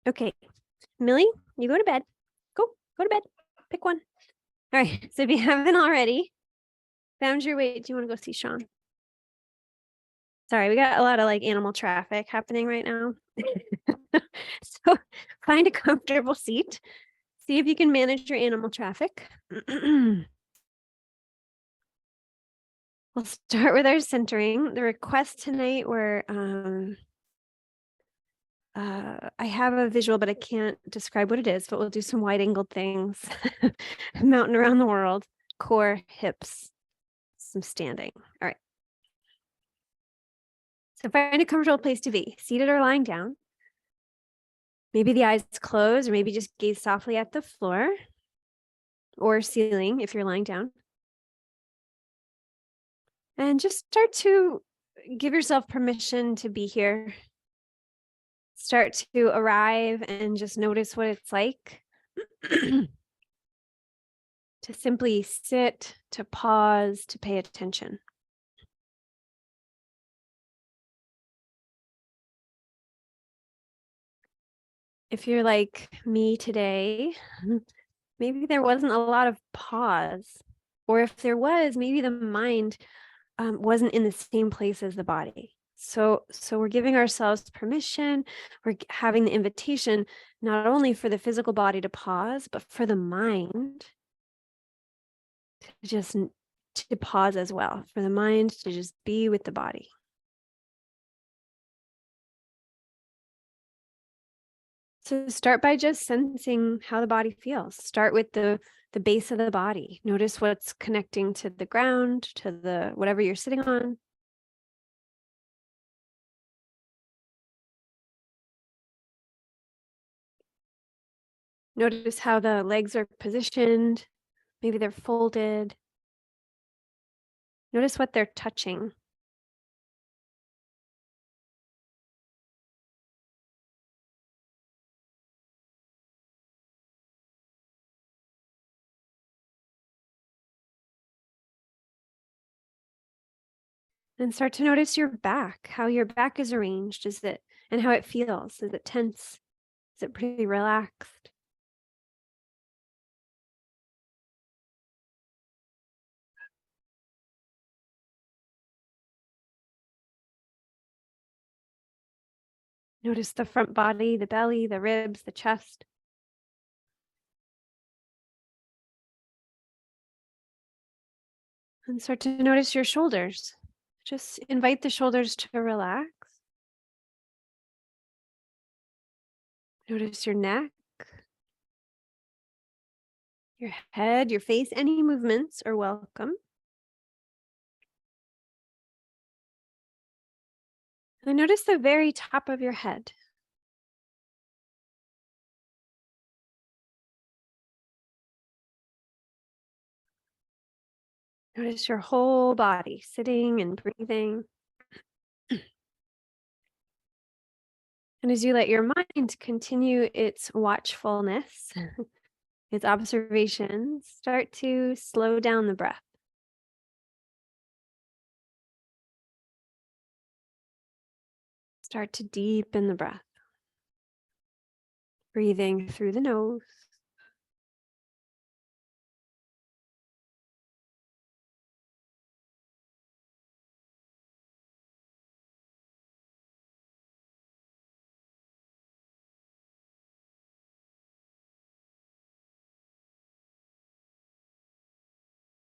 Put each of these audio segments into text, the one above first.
Okay, Millie, you go to bed. Go to bed. Pick one. All right. So if you haven't already found your way, do you want to go see Sean? Sorry, we got a lot of like animal traffic happening right now. So find a comfortable seat. See if you can manage your animal traffic. We'll start with our centering. The requests tonight were I have a visual, but I can't describe what it is, but we'll do some wide angled things. Mountain around the world, core, hips, some standing. All right. So find a comfortable place to be, seated or lying down. Maybe the eyes closed, or maybe just gaze softly at the floor or ceiling if you're lying down. And just start to give yourself permission to be here. Start to arrive and just notice what it's like to simply sit, to pause, to pay attention. If you're like me today, maybe there wasn't a lot of pause. Or if there was, maybe the mind wasn't in the same place as the body. So we're giving ourselves permission. We're having the invitation, not only for the physical body to pause, but for the mind to just to pause as well, for the mind to just be with the body. So start by just sensing how the body feels. Start with the base of the body. Notice what's connecting to the ground, to the whatever you're sitting on. Notice how the legs are positioned. Maybe they're folded. Notice what they're touching. And start to notice your back, how your back is arranged. And how it feels? Is it tense? Is it pretty relaxed? Notice the front body, the belly, the ribs, the chest. And start to notice your shoulders. Just invite the shoulders to relax. Notice your neck, your head, your face. Any movements are welcome. And notice the very top of your head. Notice your whole body sitting and breathing. And as you let your mind continue its watchfulness, its observations, start to slow down the breath. Start to deepen the breath. Breathing through the nose.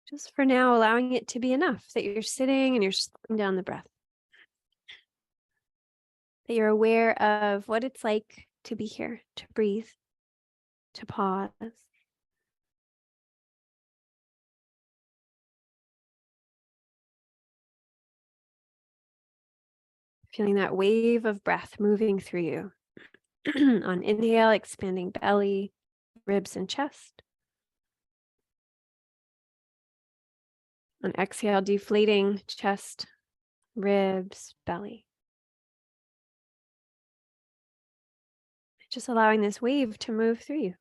Just for now, allowing it to be enough that you're sitting and you're slowing down the breath. That you're aware of what it's like to be here, to breathe, to pause. Feeling that wave of breath moving through you. On inhale, expanding belly, ribs, and chest. On exhale, deflating chest, ribs, belly. Just allowing this wave to move through you.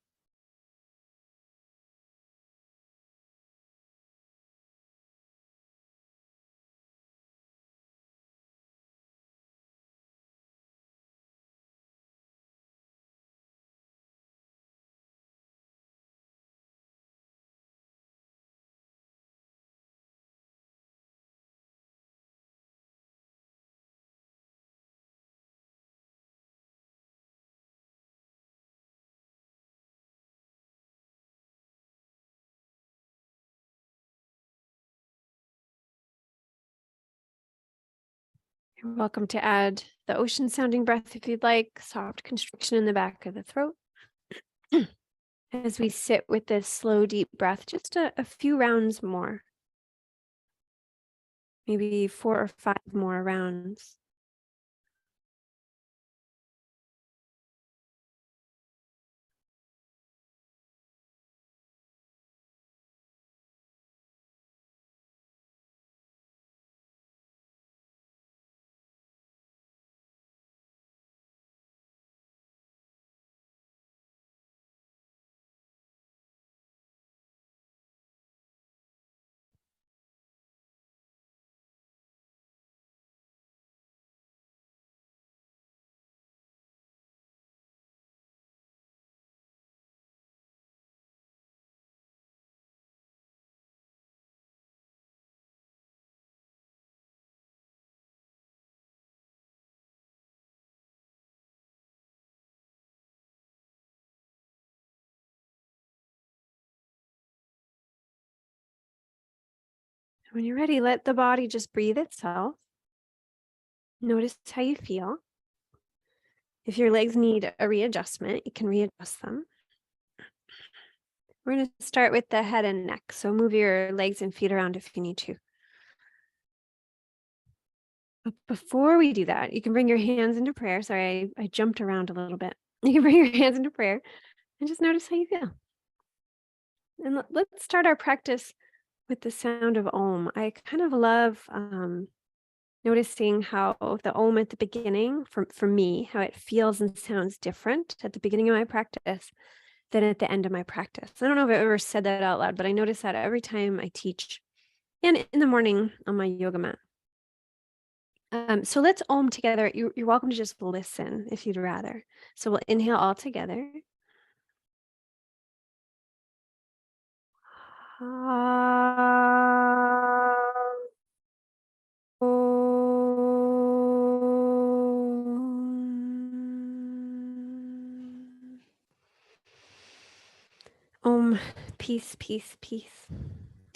You're welcome to add the ocean sounding breath if you'd like, soft constriction in the back of the throat. As we sit with this slow, deep breath, just a few rounds more. Maybe 4 or 5 more rounds. When you're ready, let the body just breathe itself. Notice how you feel. If your legs need a readjustment, you can readjust them. We're going to start with the head and neck. So move your legs and feet around if you need to. But before we do that, you can bring your hands into prayer. Sorry, I jumped around a little bit. You can bring your hands into prayer and just notice how you feel. And let's start our practice with the sound of Om. I kind of love noticing how the Om at the beginning, for me, how it feels and sounds different at the beginning of my practice than at the end of my practice. I don't know if I've ever said that out loud, but I notice that every time I teach and in the morning on my yoga mat. So let's Om together. You're welcome to just listen if you'd rather. So we'll inhale all together. Om, peace, peace, peace.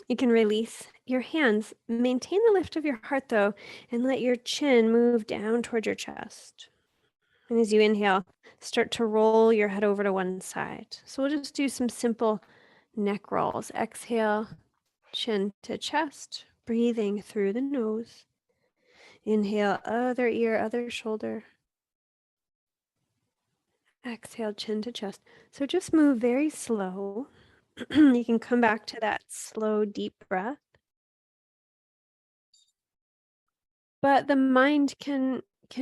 You can release your hands. Maintain the lift of your heart though, and let your chin move down toward your chest. And as you inhale, start to roll your head over to one side. So we'll just do some simple neck rolls. Exhale, chin to chest, breathing through the nose. Inhale, other ear, other shoulder. Exhale, chin to chest. So just move very slow. You can come back to that slow, deep breath. But the mind can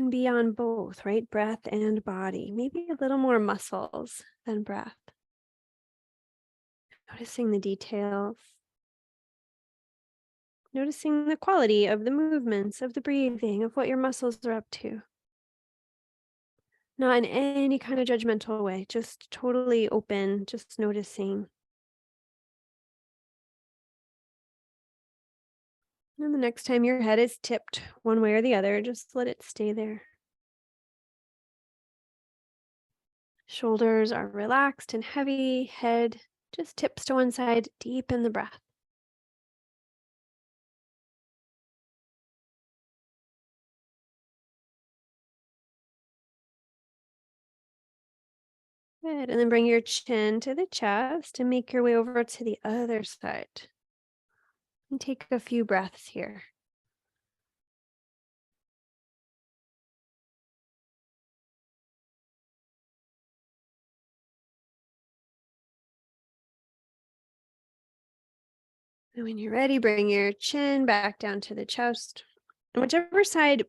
be on both, right? Breath and body. Maybe a little more muscles than breath. Noticing the details. Noticing the quality of the movements, of the breathing, of what your muscles are up to. Not in any kind of judgmental way, just totally open, just noticing. And the next time your head is tipped one way or the other, just let it stay there. Shoulders are relaxed and heavy, head just tips to one side, deepen the breath. Good, and then bring your chin to the chest and make your way over to the other side. And take a few breaths here. And when you're ready, bring your chin back down to the chest. And whichever side,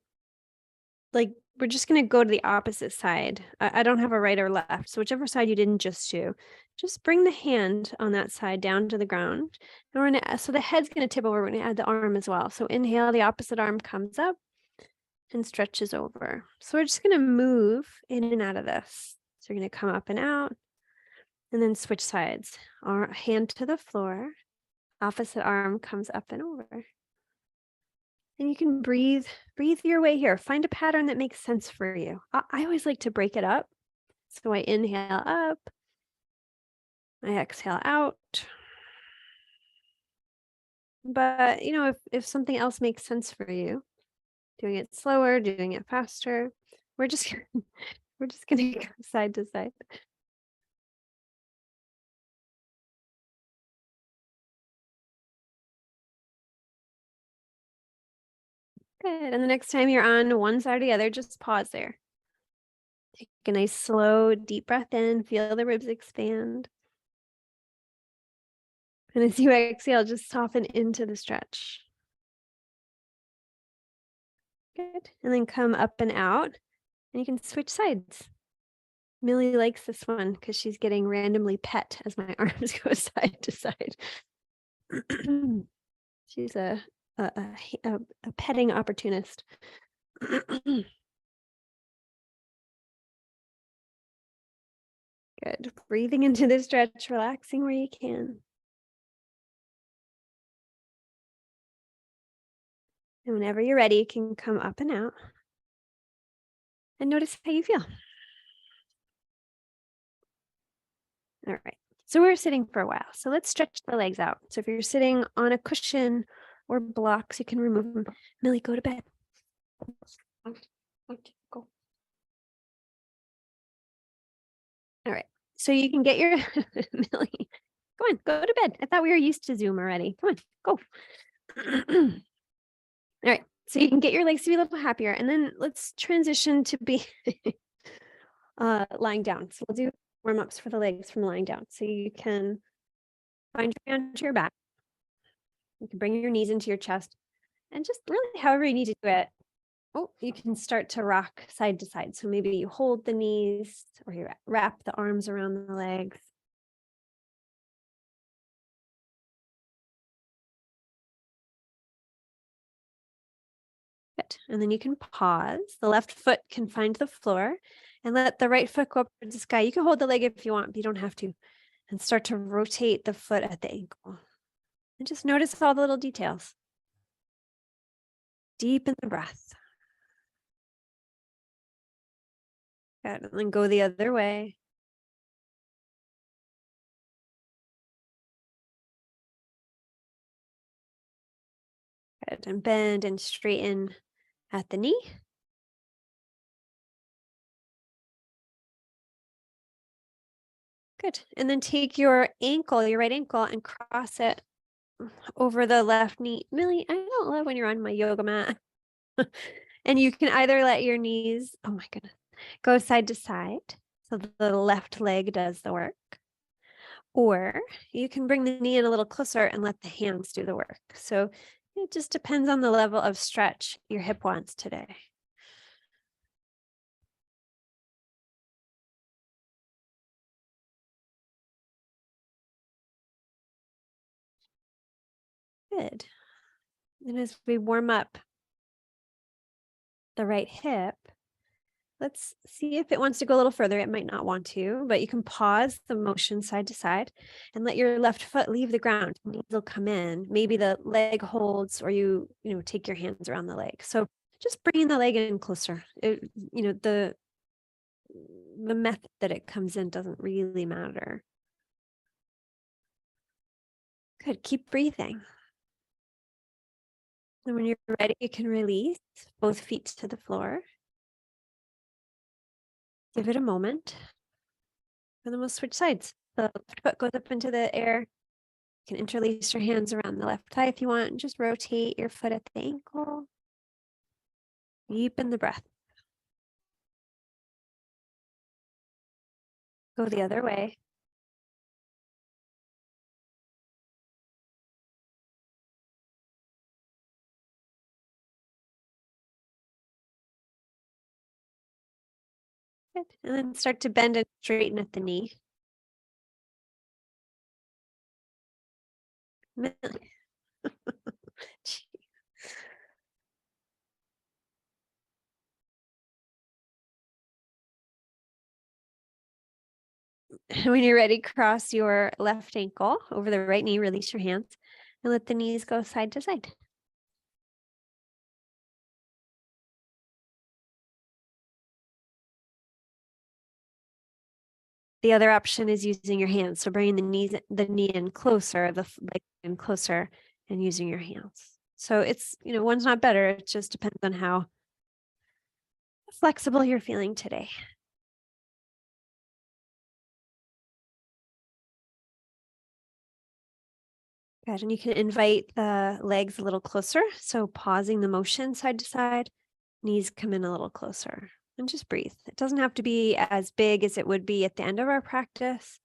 like we're just going to go to the opposite side. I don't have a right or left. So whichever side you didn't just do, just bring the hand on that side down to the ground. And we're going to, so the head's going to tip over. We're going to add the arm as well. So inhale, the opposite arm comes up and stretches over. So we're just going to move in and out of this. So you're going to come up and out and then switch sides. Our hand to the floor, opposite arm comes up and over. And you can breathe your way here. Find a pattern that makes sense for you. I always like to break it up. So I inhale up, I exhale out. But, you know, if something else makes sense for you, Doing it slower, doing it faster. We're just gonna go side to side. Good. And the next time you're on one side or the other, just pause there. Take a nice slow, deep breath in, feel the ribs expand. And as you exhale, just soften into the stretch. Good. And then come up and out, and you can switch sides. Millie likes this one because she's getting randomly pet as my arms go side to side. She's a petting opportunist. Good. Breathing into the stretch, relaxing where you can. And whenever you're ready, you can come up and out. And notice how you feel. All right. So we're sitting for a while. So let's stretch the legs out. So if you're sitting on a cushion or blocks, you can remove them. Millie, go to bed. Go. All right. So you can get your Millie. Come on, go to bed. I thought we were used to Zoom already. Come on, go. All right. So you can get your legs to be a little happier. And then let's transition to be lying down. So we'll do warm-ups for the legs from lying down. So you can find your hand to your back. You can bring your knees into your chest and just really however you need to do it. Oh, you can start to rock side to side. So maybe you hold the knees or you wrap the arms around the legs. Good. And then you can pause. The left foot can find the floor and let the right foot go up towards the sky. You can hold the leg if you want, but you don't have to. And start to rotate the foot at the ankle. And just notice all the little details. Deepen the breath. Good. And then go the other way. Good. And bend and straighten at the knee. Good. And then take your ankle, your right ankle, and cross it over the left knee. Millie, I don't love when you're on my yoga mat. And you can either let your knees, oh my goodness, go side to side. So the left leg does the work. Or you can bring the knee in a little closer and let the hands do the work. So it just depends on the level of stretch your hip wants today. Good. And as we warm up the right hip, let's see if it wants to go a little further. It might not want to, but you can pause the motion side to side and let your left foot leave the ground. Knees will come in. Maybe the leg holds or you take your hands around the leg. So just bringing the leg in closer. The method that it comes in doesn't really matter. Good. Keep breathing. And when you're ready, you can release both feet to the floor. Give it a moment. And then we'll switch sides. The left foot goes up into the air. You can interlace your hands around the left thigh if you want. And just rotate your foot at the ankle. Deepen the breath. Go the other way. Good. And then start to bend and straighten at the knee. When you're ready, cross your left ankle over the right knee, release your hands, and let the knees go side to side. The other option is using your hands. So bringing the knee in closer, the leg in closer, and using your hands. So it's, one's not better. It just depends on how flexible you're feeling today. Good. And you can invite the legs a little closer. So pausing the motion side to side, knees come in a little closer, and just breathe. It doesn't have to be as big as it would be at the end of our practice,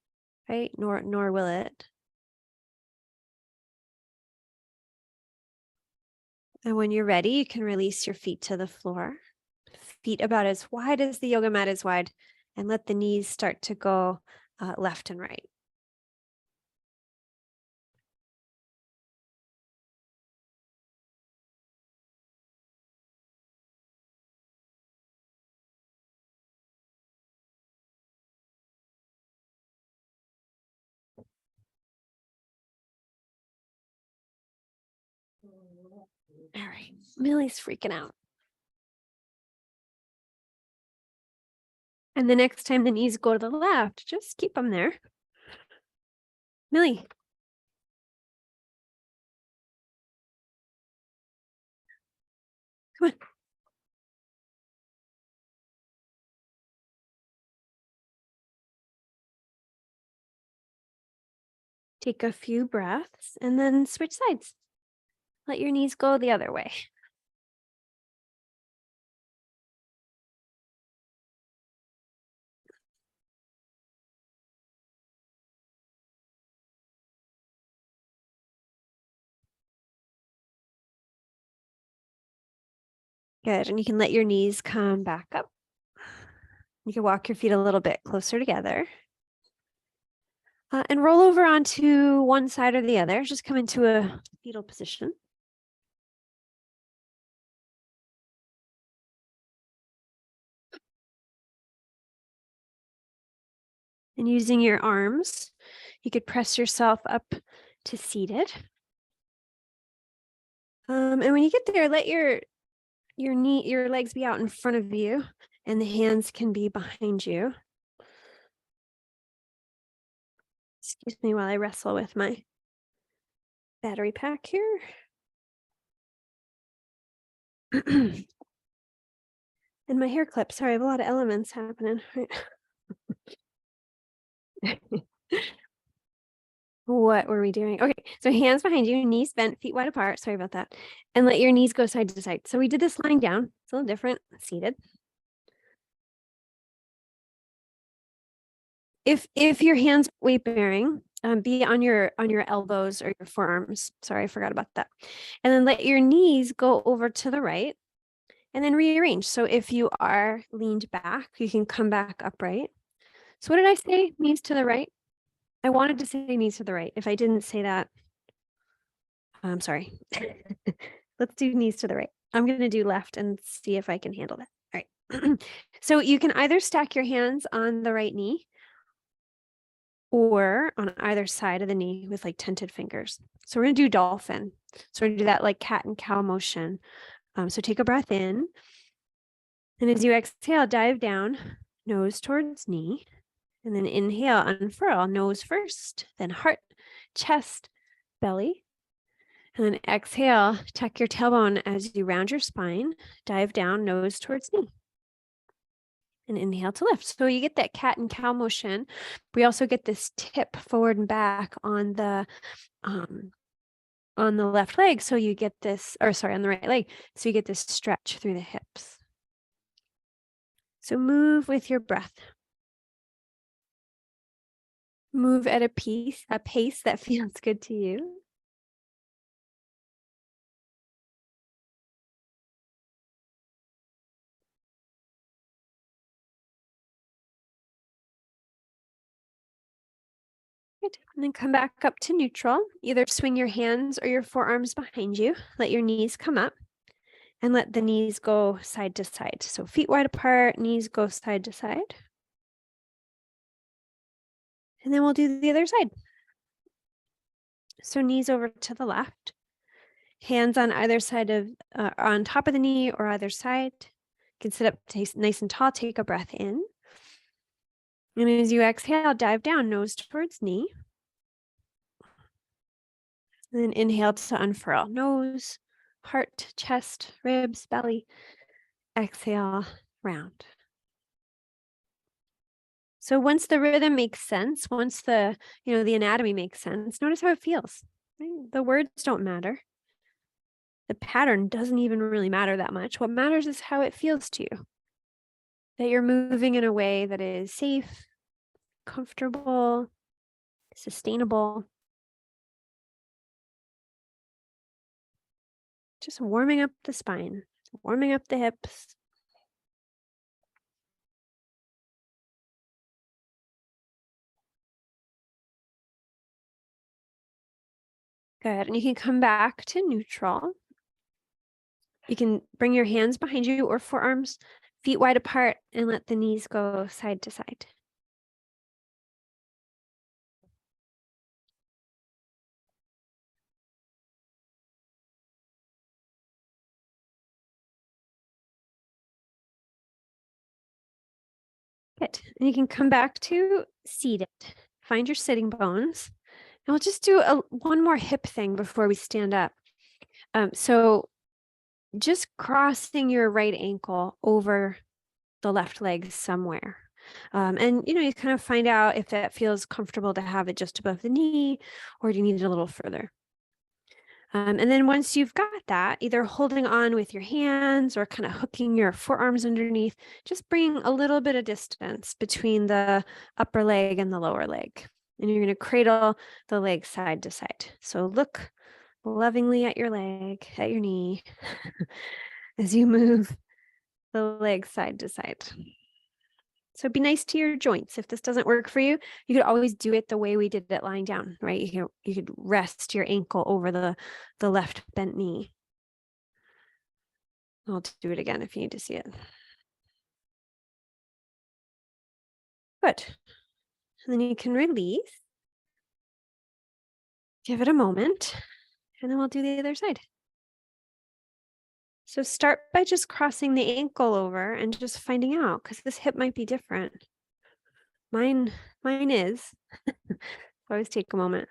right? Nor will it. And when you're ready, you can release your feet to the floor. Feet about as wide as the yoga mat is wide, and let the knees start to go left and right. All right, Millie's freaking out. And the next time the knees go to the left, just keep them there. Millie. Come on. Take a few breaths and then switch sides. Let your knees go the other way. Good. And you can let your knees come back up. You can walk your feet a little bit closer together. And roll over onto one side or the other. Just come into a fetal position. And using your arms, you could press yourself up to seated. And when you get there, let your legs be out in front of you, and the hands can be behind you. Excuse me while I wrestle with my battery pack here. And my hair clip. Sorry, I have a lot of elements happening. What were we doing? Okay, so hands behind you, knees bent, feet wide apart. Sorry about that. And let your knees go side to side. So we did this lying down. It's a little different, seated. If your hands weight bearing, be on your elbows or your forearms. Sorry, I forgot about that. And then let your knees go over to the right and then rearrange. So if you are leaned back, you can come back upright. So what did I say? Knees to the right. I wanted to say knees to the right. If I didn't say that, I'm sorry. Let's do knees to the right. I'm going to do left and see if I can handle that. All right. So you can either stack your hands on the right knee or on either side of the knee with like tented fingers. So we're going to do dolphin. So we're going to do that like cat and cow motion. So take a breath in. And as you exhale, dive down, nose towards knee. And then inhale, unfurl, nose first, then heart, chest, belly. And then exhale, tuck your tailbone as you round your spine, dive down, nose towards knee. And inhale to lift. So you get that cat and cow motion. We also get this tip forward and back on the left leg. So you get this, or sorry, on the right leg. So you get this stretch through the hips. So move with your breath. Move at a pace that feels good to you. Good. And then come back up to neutral. Either swing your hands or your forearms behind you. Let your knees come up and let the knees go side to side. So feet wide apart, knees go side to side. And then we'll do the other side. So knees over to the left. Hands on either side of, on top of the knee or either side. You can sit up nice and tall. Take a breath in. And as you exhale, dive down, nose towards knee. And then inhale to unfurl, nose, heart, chest, ribs, belly. Exhale, round. So once the rhythm makes sense, once the anatomy makes sense, notice how it feels. Right? The words don't matter. The pattern doesn't even really matter that much. What matters is how it feels to you. That you're moving in a way that is safe, comfortable, sustainable. Just warming up the spine, warming up the hips. Good. And you can come back to neutral. You can bring your hands behind you or forearms, feet wide apart, and let the knees go side to side. Good. And you can come back to seated. Find your sitting bones. And we'll just do one more hip thing before we stand up. So just crossing your right ankle over the left leg somewhere. And you kind of find out if that feels comfortable to have it just above the knee, or do you need it a little further? And then once you've got that, either holding on with your hands or kind of hooking your forearms underneath, just bring a little bit of distance between the upper leg and the lower leg. And you're going to cradle the leg side to side. So look lovingly at your leg, at your knee, as you move the leg side to side. So be nice to your joints. If this doesn't work for you, you could always do it the way we did it lying down, right? You could rest your ankle over the left bent knee. I'll do it again if you need to see it. Good. And then you can release. Give it a moment, and then we'll do the other side. So start by just crossing the ankle over and just finding out, because this hip might be different. Mine is. Always take a moment.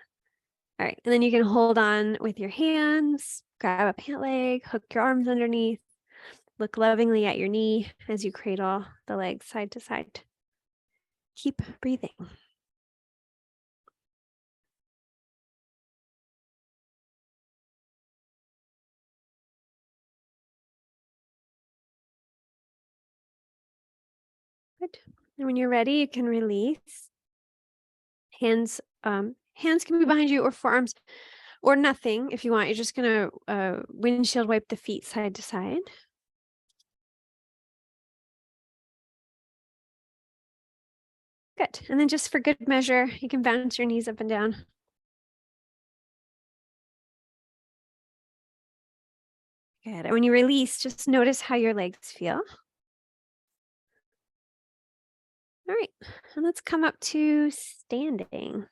All right, and then you can hold on with your hands, grab a pant leg, hook your arms underneath, look lovingly at your knee as you cradle the legs side to side. Keep breathing. Good. And when you're ready, you can release. Hands can be behind you, or forearms, or nothing if you want. You're just gonna windshield wipe the feet side to side. Good. And then just for good measure, you can bounce your knees up and down. Good. And when you release, just notice how your legs feel. All right. And let's come up to standing.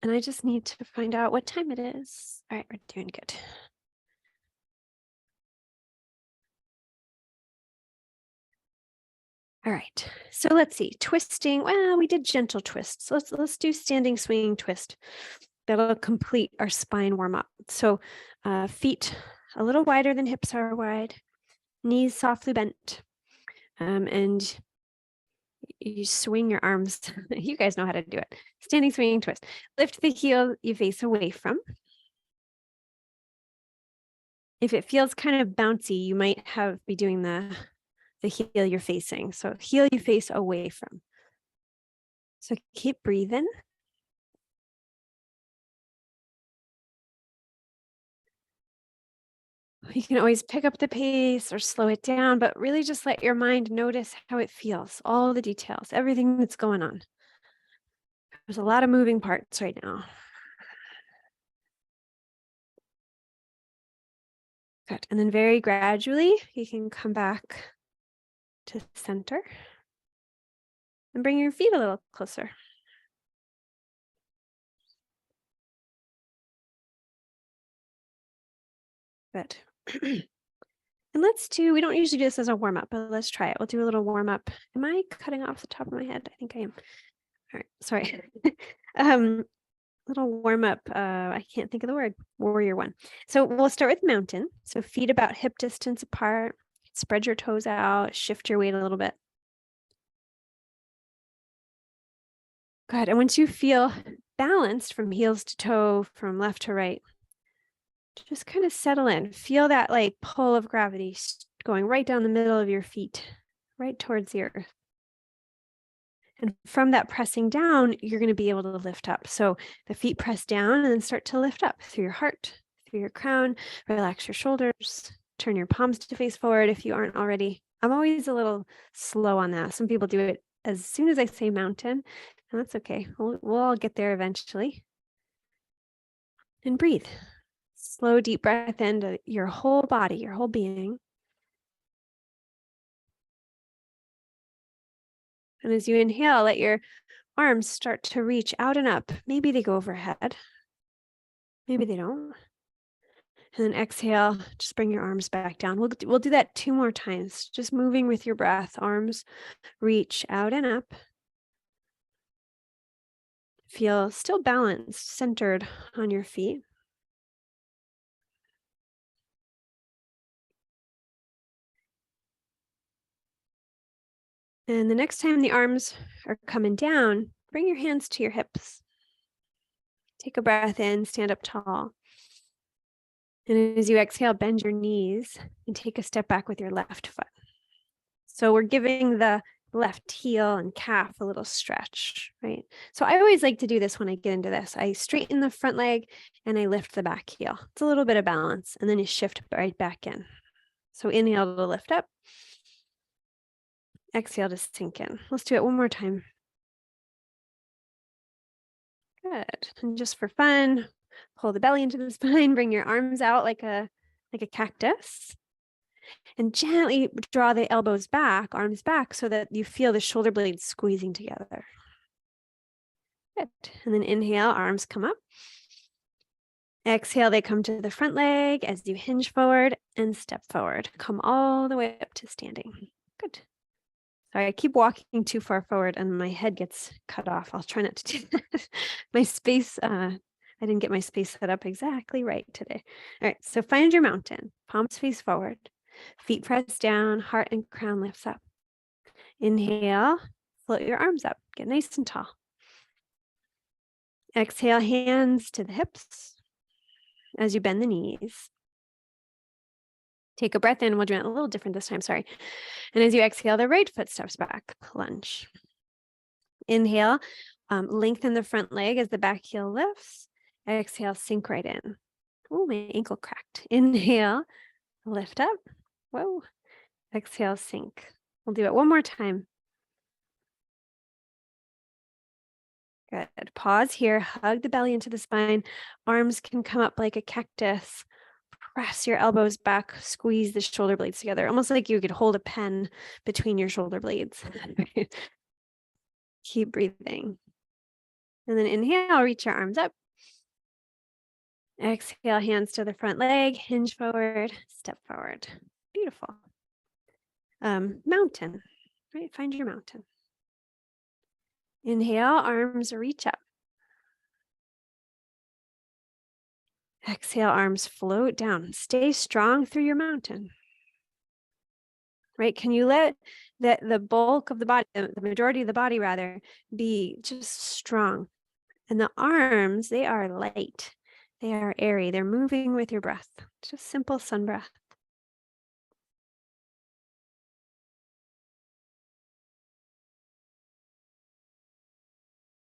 And I just need to find out what time it is. All right, we're doing good. All right, so let's see, twisting. Well, we did gentle twists. Let's do standing swinging twist. That'll complete our spine warm up. So feet a little wider than hips are wide, knees softly bent, and you swing your arms. You guys know how to do it. Standing swinging twist. Lift the heel you face away from. If it feels kind of bouncy, you might be doing the heel you're facing. So heel you face away from. So keep breathing. You can always pick up the pace or slow it down, but really just let your mind notice how it feels, all the details, everything that's going on. There's a lot of moving parts right now. Good. And then very gradually, you can come back to center and bring your feet a little closer. Good. And we don't usually do this as a warm up, but let's try it. We'll do a little warm up. Am I cutting off the top of my head? I think I am. All right, sorry. little warm up. I can't think of the word. Warrior one. So we'll start with mountain. So feet about hip distance apart. Spread your toes out. Shift your weight a little bit. Good. And once you feel balanced from heels to toe, from left to right, just kind of settle in. Feel that like pull of gravity going right down the middle of your feet, right towards the earth. And from that pressing down, you're going to be able to lift up. So the feet press down and then start to lift up through your heart, through your crown. Relax your shoulders. Turn your palms to face forward if you aren't already. I'm always a little slow on that. Some people do it as soon as I say mountain, and that's okay. We'll all get there eventually. And breathe. Slow, deep breath into your whole body, your whole being. And as you inhale, let your arms start to reach out and up. Maybe they go overhead. Maybe they don't. And then exhale, just bring your arms back down. We'll do that 2 more times. Just moving with your breath. Arms reach out and up. Feel still balanced, centered on your feet. And the next time the arms are coming down, bring your hands to your hips. Take a breath in, stand up tall. And as you exhale, bend your knees and take a step back with your left foot. So we're giving the left heel and calf a little stretch, right? So I always like to do this when I get into this. I straighten the front leg and I lift the back heel. It's a little bit of balance, and then you shift right back in. So inhale to lift up. Exhale to sink in. Let's do it one more time. Good. And just for fun, pull the belly into the spine, bring your arms out like a cactus. And gently draw the elbows back, arms back, so that you feel the shoulder blades squeezing together. Good. And then inhale, arms come up. Exhale, they come to the front leg as you hinge forward and step forward. Come all the way up to standing. Good. Sorry, I keep walking too far forward and my head gets cut off. I'll try not to do that. My space, I didn't get my space set up exactly right today. All right, so find your mountain. Palms face forward. Feet press down, heart and crown lifts up. Inhale, float your arms up. Get nice and tall. Exhale, hands to the hips as you bend the knees. Take a breath in. We'll do it a little different this time, sorry. And as you exhale, the right foot steps back, lunge. Inhale, lengthen the front leg as the back heel lifts. Exhale, sink right in. Oh, my ankle cracked. Inhale, lift up. Whoa. Exhale, sink. We'll do it one more time. Good. Pause here. Hug the belly into the spine. Arms can come up like a cactus. Press your elbows back. Squeeze the shoulder blades together, almost like you could hold a pen between your shoulder blades. Keep breathing. And then inhale, reach your arms up. Exhale, hands to the front leg. Hinge forward, step forward. Beautiful. Mountain, right? Find your mountain. Inhale, arms reach up. Exhale, arms float down. Stay strong through your mountain. Right? Can you let the bulk of the body, the majority of the body rather, be just strong? And the arms, they are light. They are airy. They're moving with your breath. Just simple sun breath.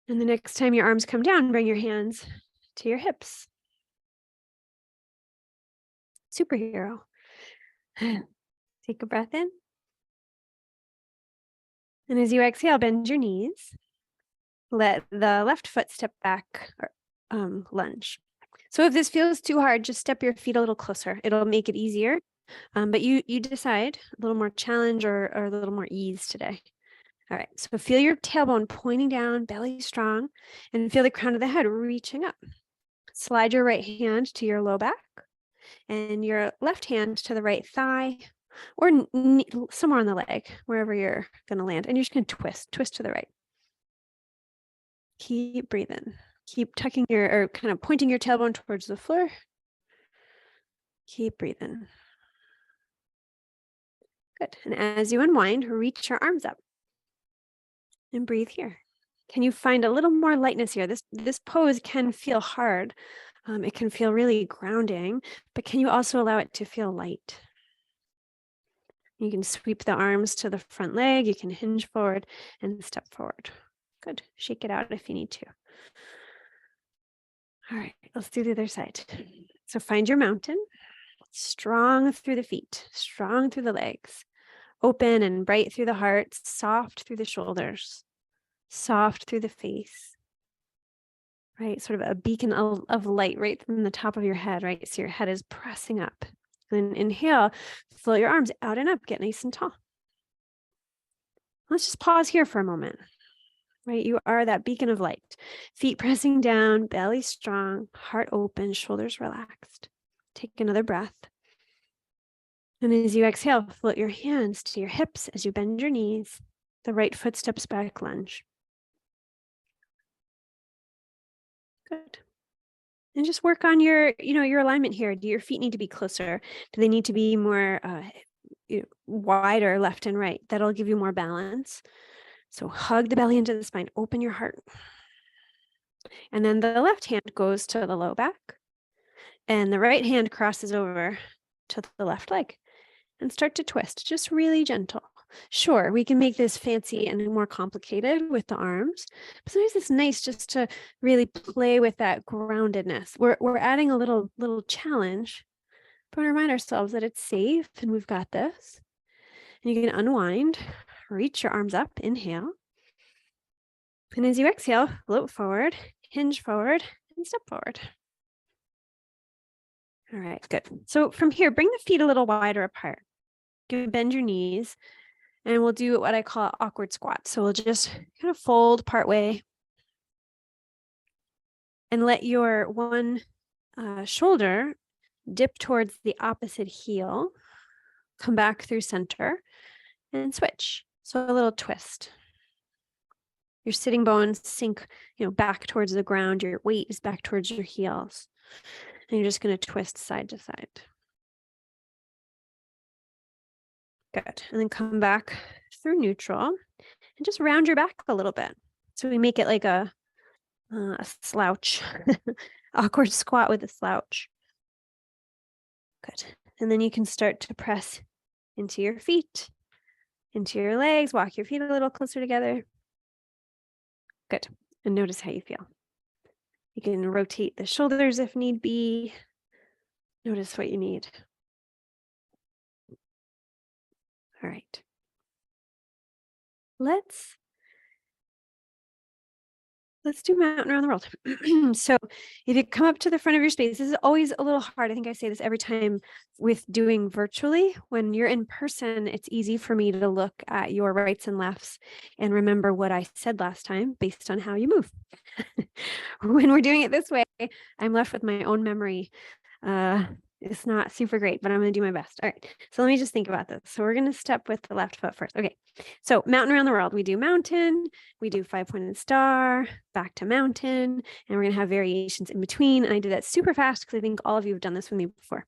And the next time your arms come down, bring your hands to your hips. Superhero. Take a breath in. And as you exhale, bend your knees. Let the left foot step back, or lunge. So if this feels too hard, just step your feet a little closer. It'll make it easier. But you decide a little more challenge or a little more ease today. All right, so feel your tailbone pointing down, belly strong, and feel the crown of the head reaching up. Slide your right hand to your low back and your left hand to the right thigh or somewhere on the leg, wherever you're going to land. And you're just going to twist to the right. Keep breathing. Keep tucking or kind of pointing your tailbone towards the floor. Keep breathing. Good. And as you unwind, reach your arms up and breathe here. Can you find a little more lightness here? This pose can feel hard. It can feel really grounding, but can you also allow it to feel light? You can sweep the arms to the front leg. You can hinge forward and step forward. Good. Shake it out if you need to. All right, let's do the other side. So find your mountain. Strong through the feet, strong through the legs, open and bright through the heart, soft through the shoulders, soft through the face, right? Sort of a beacon of light right from the top of your head, right? So your head is pressing up. And inhale, float your arms out and up, get nice and tall. Let's just pause here for a moment, right? You are that beacon of light. Feet pressing down, belly strong, heart open, shoulders relaxed. Take another breath. And as you exhale, float your hands to your hips as you bend your knees. The right foot steps back, lunge. Good. And just work on your alignment here. Do your feet need to be closer? Do they need to be more wider left and right? That'll give you more balance. So hug the belly into the spine, open your heart. And then the left hand goes to the low back. And the right hand crosses over to the left leg. And start to twist, just really gentle. Sure, we can make this fancy and more complicated with the arms, but sometimes it's nice just to really play with that groundedness. We're adding a little challenge, but remind ourselves that it's safe and we've got this. And you can unwind, reach your arms up, inhale. And as you exhale, float forward, hinge forward, and step forward. All right, good. So from here, bring the feet a little wider apart. You can bend your knees. And we'll do what I call awkward squat. So we'll just kind of fold partway and let your one shoulder dip towards the opposite heel, come back through center and switch. So a little twist. Your sitting bones sink, back towards the ground. Your weight is back towards your heels. And you're just going to twist side to side. Good. And then come back through neutral and just round your back a little bit. So we make it like a slouch, awkward squat with a slouch. Good. And then you can start to press into your feet, into your legs, walk your feet a little closer together. Good. And notice how you feel. You can rotate the shoulders if need be. Notice what you need. All right. Let's do mountain around the world. So if you come up to the front of your space, this is always a little hard. I think I say this every time with doing virtually. When you're in person, it's easy for me to look at your rights and lefts and remember what I said last time based on how you move. When we're doing it this way, I'm left with my own memory. It's not super great, but I'm going to do my best. All right. So let me just think about this. So we're going to step with the left foot first. Okay. So mountain around the world, we do mountain, we do 5-pointed star, back to mountain, and we're going to have variations in between. And I did that super fast because I think all of you have done this with me before.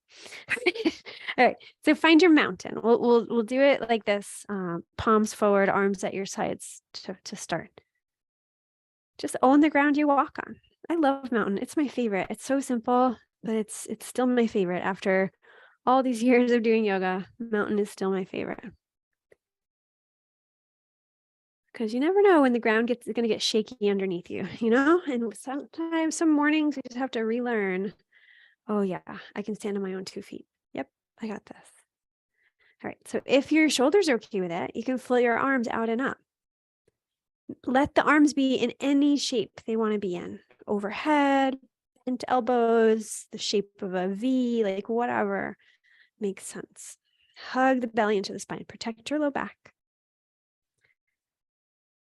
All right. So find your mountain. We'll do it like this, palms forward, arms at your sides to start. Just own the ground you walk on. I love mountain. It's my favorite. It's so simple, but it's still my favorite. After all these years of doing yoga, mountain is still my favorite. Because you never know when the ground is going to get shaky underneath you, And sometimes, some mornings, you just have to relearn. Oh yeah, I can stand on my own 2 feet. Yep, I got this. All right, so if your shoulders are okay with it, you can float your arms out and up. Let the arms be in any shape they want to be in. Overhead, into elbows, the shape of a V, like whatever makes sense. Hug the belly into the spine. Protect your low back.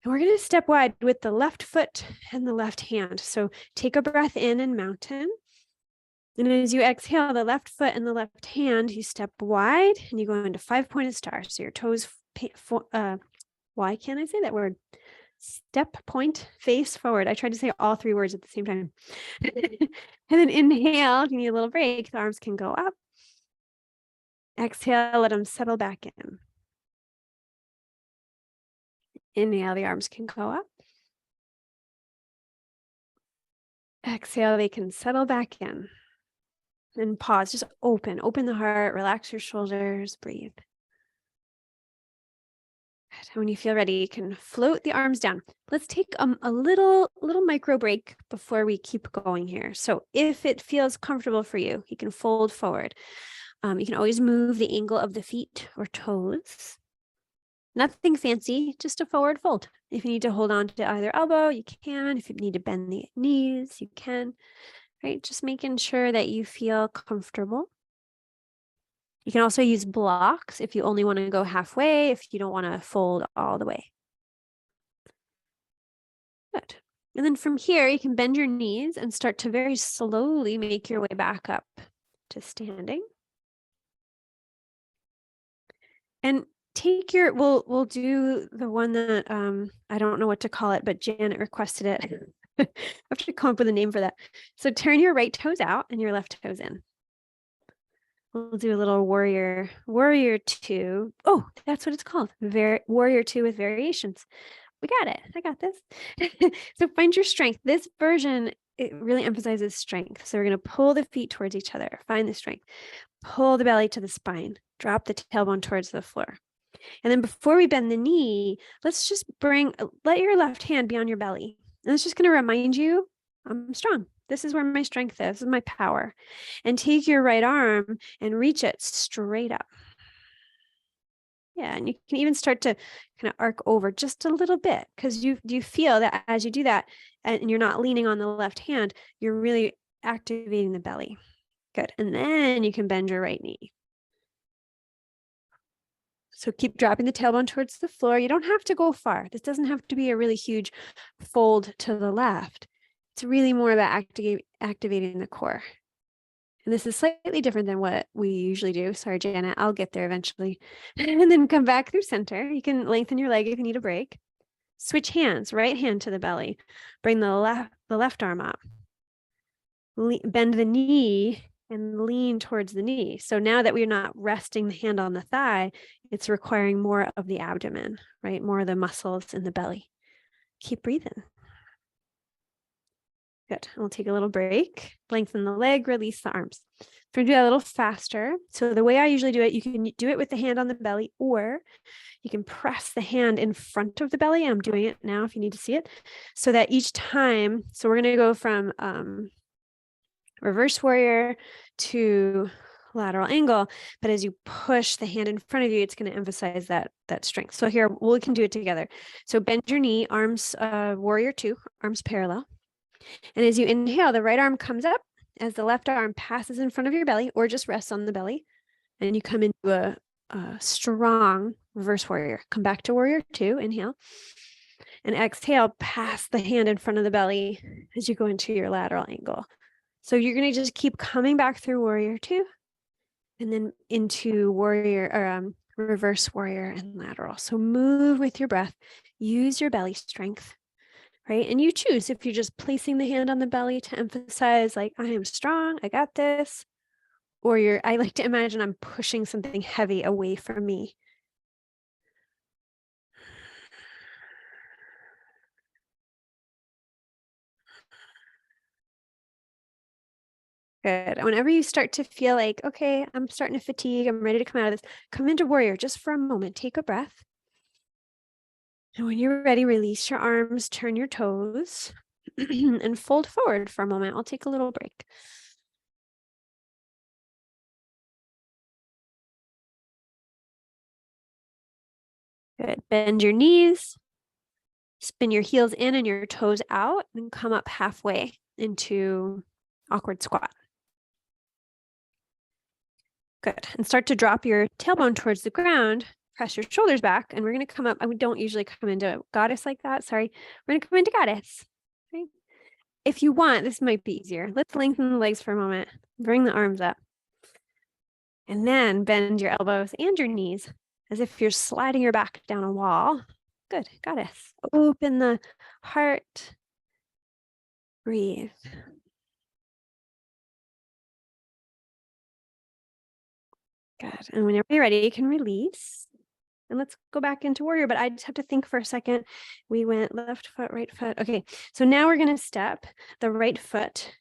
And we're going to step wide with the left foot and the left hand. So take a breath in mountain. And as you exhale, the left foot and the left hand, you step wide and you go into 5-pointed star. So your toes, why can't I say that word? Step, point, face forward. I tried to say all 3 words at the same time. And then inhale, if you need a little break, the arms can go up. Exhale, let them settle back in. Inhale, the arms can go up. Exhale, they can settle back in. And pause, just open the heart, relax your shoulders, breathe. And when you feel ready, you can float the arms down. Let's take a little micro break before we keep going here. So if it feels comfortable for you, you can fold forward. You can always move the angle of the feet or toes. Nothing fancy, just a forward fold. If you need to hold on to either elbow, you can. If you need to bend the knees, you can. Right? Just making sure that you feel comfortable. You can also use blocks if you only want to go halfway, if you don't want to fold all the way. Good. And then from here, you can bend your knees and start to very slowly make your way back up to standing. And take your, we'll do the one that, I don't know what to call it, but Janet requested it. I have to come up with a name for that. So turn your right toes out and your left toes in. We'll do a little warrior 2. Oh, that's what it's called. Warrior 2 with variations. We got it. I got this. So find your strength. This version, it really emphasizes strength. So we're going to pull the feet towards each other. Find the strength. Pull the belly to the spine. Drop the tailbone towards the floor. And then before we bend the knee, let's just let your left hand be on your belly. And it's just going to remind you, I'm strong. This is where my strength is. This is my power. And take your right arm and reach it straight up. Yeah, and you can even start to kind of arc over just a little bit, because you feel that as you do that and you're not leaning on the left hand, you're really activating the belly. Good. And then you can bend your right knee. So keep dropping the tailbone towards the floor. You don't have to go far. This doesn't have to be a really huge fold to the left. It's really more about activating the core. And this is slightly different than what we usually do. Sorry, Janet, I'll get there eventually. And then come back through center. You can lengthen your leg if you need a break. Switch hands, right hand to the belly. Bring the left arm up. Bend the knee and lean towards the knee. So now that we're not resting the hand on the thigh, it's requiring more of the abdomen, right? More of the muscles in the belly. Keep breathing. Good. We'll take a little break, lengthen the leg, release the arms. We're going to do that a little faster. So the way I usually do it, you can do it with the hand on the belly, or you can press the hand in front of the belly. I'm doing it now if you need to see it. So that each time, so we're going to go from reverse warrior to lateral angle, but as you push the hand in front of you, it's going to emphasize that strength. So here, we can do it together. So bend your knee, arms, warrior 2, arms parallel. And as you inhale, the right arm comes up as the left arm passes in front of your belly, or just rests on the belly. And you come into a strong reverse warrior. Come back to warrior 2, inhale. And exhale, pass the hand in front of the belly as you go into your lateral angle. So you're going to just keep coming back through warrior 2 and then into warrior or reverse warrior and lateral. So move with your breath, use your belly strength, right? And you choose if you're just placing the hand on the belly to emphasize like, I am strong, I got this, or I like to imagine I'm pushing something heavy away from me. Good. Whenever you start to feel like, okay, I'm starting to fatigue, I'm ready to come out of this, come into warrior just for a moment, take a breath. And when you're ready, release your arms, turn your toes, and fold forward for a moment. I'll take a little break. Good. Bend your knees, spin your heels in and your toes out, and come up halfway into awkward squat. Good. And start to drop your tailbone towards the ground. Press your shoulders back, and we're going to come up. We don't usually come into goddess like that. Sorry. We're going to come into goddess. Okay. If you want, this might be easier. Let's lengthen the legs for a moment. Bring the arms up. And then bend your elbows and your knees as if you're sliding your back down a wall. Good. Goddess. Open the heart. Breathe. Good. And whenever you're ready, you can release. And let's go back into warrior, but I just have to think for a second. We went left foot, right foot. Okay. So now we're going to step the right foot,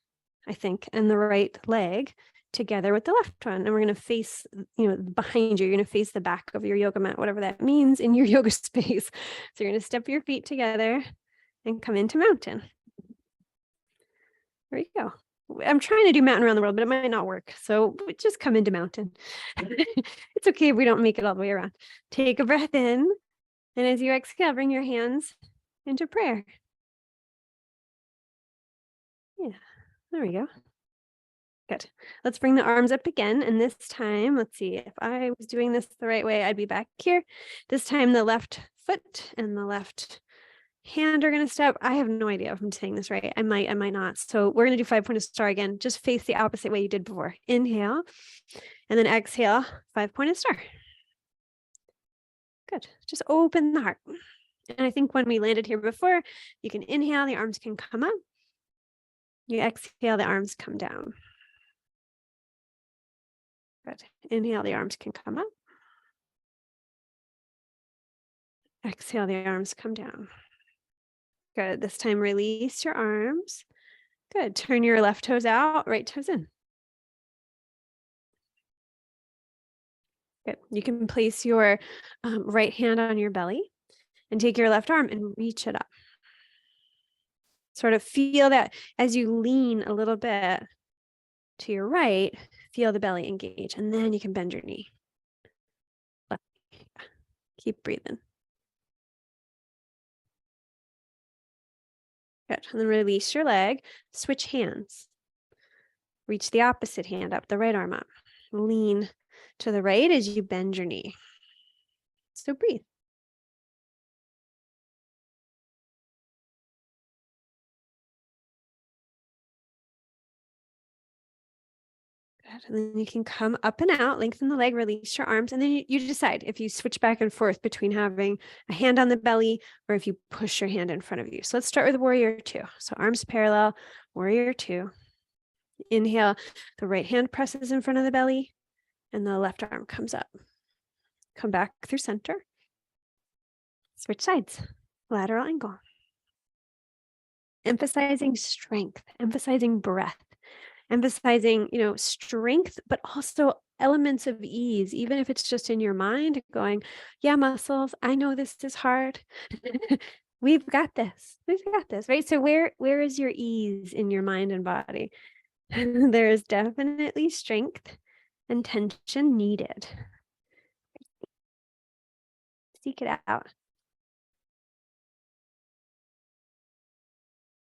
I think, and the right leg together with the left one. And we're going to face, behind you. You're going to face the back of your yoga mat, whatever that means in your yoga space. So you're going to step your feet together and come into mountain. There you go. I'm trying to do mountain around the world, but it might not work. So just come into mountain. It's okay if we don't make it all the way around. Take a breath in. And as you exhale, bring your hands into prayer. Yeah, there we go. Good. Let's bring the arms up again. And this time, let's see, if I was doing this the right way, I'd be back here. This time, the left foot and the left hand are going to step. I have no idea if I'm saying this right. I might not. So we're going to do 5-pointed star again. Just face the opposite way you did before. Inhale, and then exhale, 5-pointed star. Good. Just open the heart. And I think when we landed here before, you can inhale, the arms can come up. You exhale, the arms come down. Good. Inhale, the arms can come up. Exhale, the arms come down. Good. This time, release your arms. Good. Turn your left toes out, right toes in. Good. You can place your right hand on your belly and take your left arm and reach it up. Sort of feel that as you lean a little bit to your right, feel the belly engage, and then you can bend your knee. Keep breathing. Good. And then release your leg. Switch hands. Reach the opposite hand up, the right arm up. Lean to the right as you bend your knee. So breathe. Good. And then you can come up and out, lengthen the leg, release your arms, and then you decide if you switch back and forth between having a hand on the belly or if you push your hand in front of you. So let's start with warrior 2. So arms parallel, warrior 2. Inhale, the right hand presses in front of the belly and the left arm comes up. Come back through center. Switch sides, lateral angle. Emphasizing strength, emphasizing breath, emphasizing, strength, but also elements of ease, even if it's just in your mind going, yeah, muscles, I know this is hard. We've got this, right? So where is your ease in your mind and body? There is definitely strength and tension needed. Seek it out.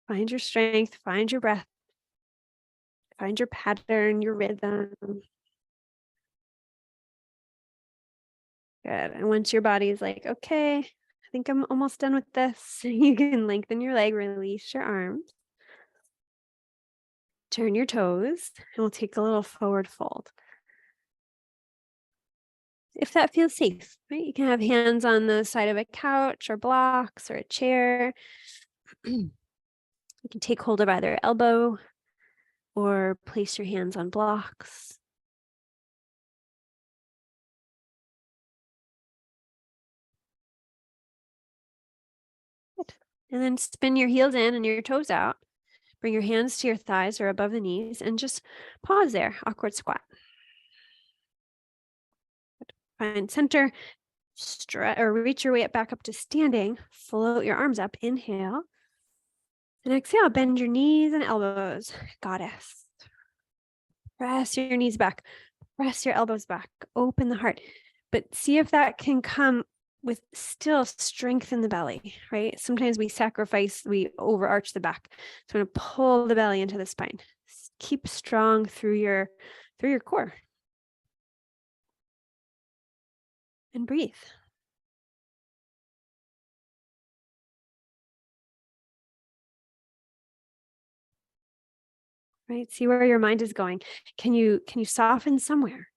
Find your strength, find your breath, find your pattern, your rhythm. Good. And once your body is like, okay, I think I'm almost done with this, you can lengthen your leg, release your arms, turn your toes, and we'll take a little forward fold. If that feels safe, right? You can have hands on the side of a couch or blocks or a chair. You can take hold of either elbow or place your hands on blocks. Good. And then spin your heels in and your toes out. Bring your hands to your thighs or above the knees and just pause there, awkward squat. Find center, stretch or reach your way back up to standing. Float your arms up, inhale. And exhale, bend your knees and elbows, goddess. Press your knees back, press your elbows back, open the heart. But see if that can come with still strength in the belly, right? Sometimes we overarch the back. So I'm going to pull the belly into the spine. Keep strong through your core. And breathe. Right? See where your mind is going. Can you soften somewhere?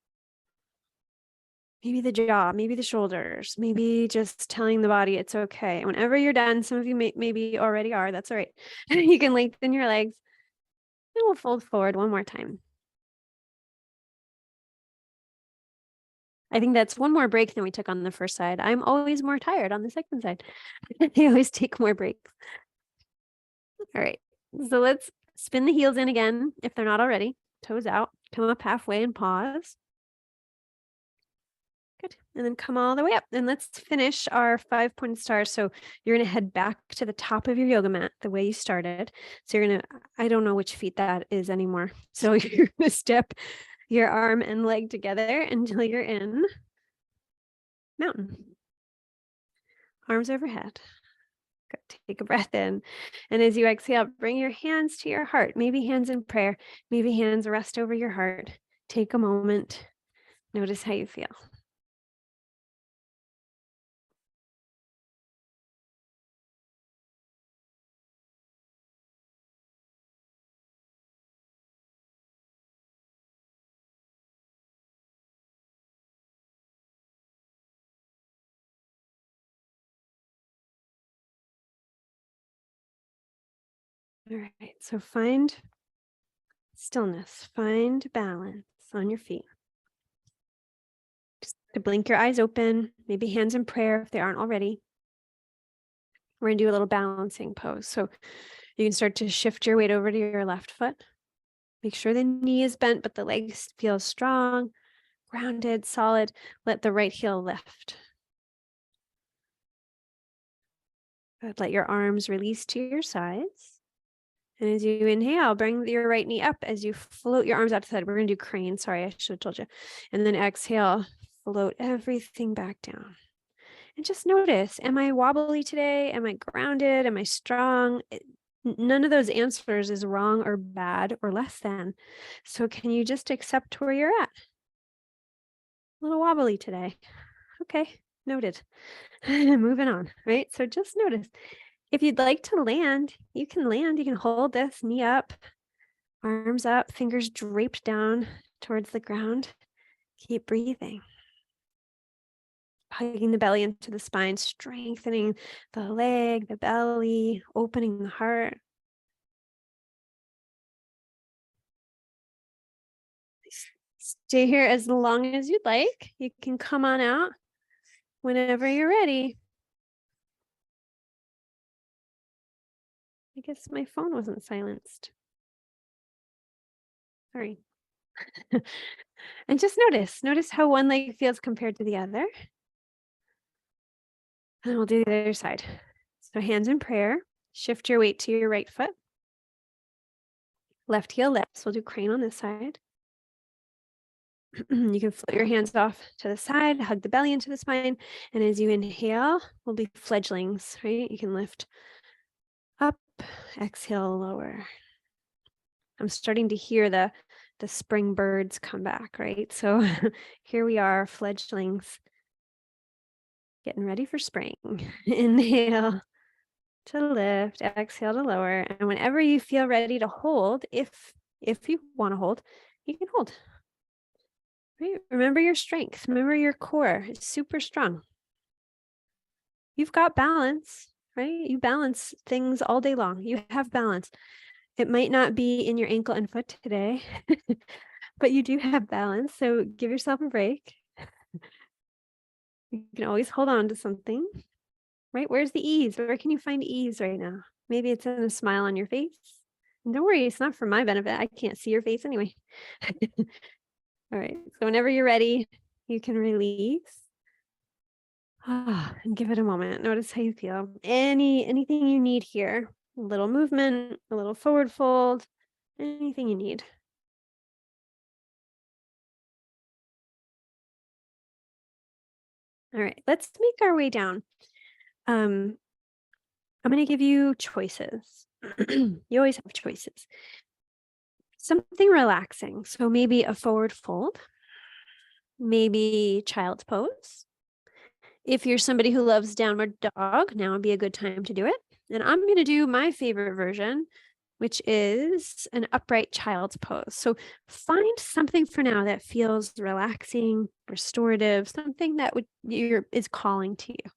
maybe the jaw, maybe the shoulders, maybe just telling the body it's okay. Whenever you're done, some of you maybe already are, that's all right. You can lengthen your legs and we'll fold forward one more time. I think that's one more break than we took on the first side. I'm always more tired on the second side. I always take more breaks. All right, so let's spin the heels in again if they're not already. Toes out, come up halfway and pause. Good. And then come all the way up. And let's finish our 5-pointed stars. So you're going to head back to the top of your yoga mat the way you started. So you're going to, I don't know which feet that is anymore. So you're going to step your arm and leg together until you're in mountain. Arms overhead. Good. Take a breath in. And as you exhale, bring your hands to your heart. Maybe hands in prayer. Maybe hands rest over your heart. Take a moment. Notice how you feel. All right, so find stillness, find balance on your feet. Just to blink your eyes open, maybe hands in prayer if they aren't already. We're gonna do a little balancing pose. So you can start to shift your weight over to your left foot. Make sure the knee is bent, but the legs feel strong, grounded, solid. Let the right heel lift. Good. Let your arms release to your sides. And as you inhale, bring your right knee up as you float your arms out to the side. We're going to do crane. Sorry, I should have told you. And then exhale, float everything back down. And just notice, am I wobbly today? Am I grounded? Am I strong? None of those answers is wrong or bad or less than. So can you just accept where you're at? A little wobbly today. Okay, noted. Moving on, right? So just notice. If you'd like to land, you can land. You can hold this knee up, arms up, fingers draped down towards the ground. Keep breathing. Hugging the belly into the spine, strengthening the leg, the belly, opening the heart. Stay here as long as you'd like. You can come on out whenever you're ready. I guess my phone wasn't silenced. Sorry. And just notice how one leg feels compared to the other. And we'll do the other side. So hands in prayer, shift your weight to your right foot. Left heel lifts. We'll do crane on this side. You can float your hands off to the side, hug the belly into the spine. And as you inhale, we'll be fledglings, right? You can lift up, exhale, lower. I'm starting to hear the spring birds come back, right? So here we are, fledglings, getting ready for spring. Inhale to lift, exhale to lower. And whenever you feel ready to hold, if you want to hold, you can hold. Right? Remember your strength. Remember your core. It's super strong. You've got balance, right? You balance things all day long. You have balance. It might not be in your ankle and foot today, but you do have balance. So give yourself a break. You can always hold on to something, right? Where's the ease? Where can you find ease right now? Maybe it's in a smile on your face. And don't worry, it's not for my benefit. I can't see your face anyway. All right. So whenever you're ready, you can release. And give it a moment. Notice how you feel. Anything you need here. A little movement, a little forward fold, anything you need. All right, let's make our way down. I'm going to give you choices. You always have choices. Something relaxing. So maybe a forward fold, maybe child's pose. If you're somebody who loves downward dog, now would be a good time to do it. And I'm going to do my favorite version, which is an upright child's pose. So find something for now that feels relaxing, restorative, something that is calling to you.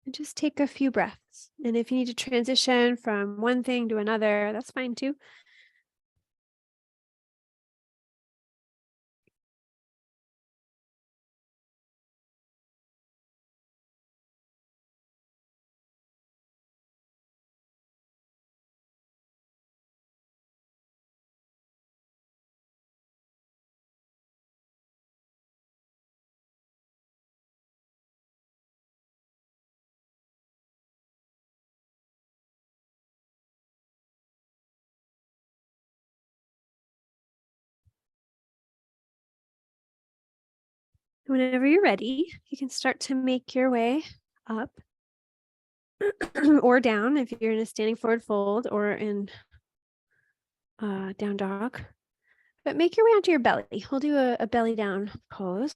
And just take a few breaths. And if you need to transition from one thing to another, that's fine too. Whenever you're ready, you can start to make your way up or down if you're in a standing forward fold or in down dog. But make your way onto your belly. We'll do a belly down pose.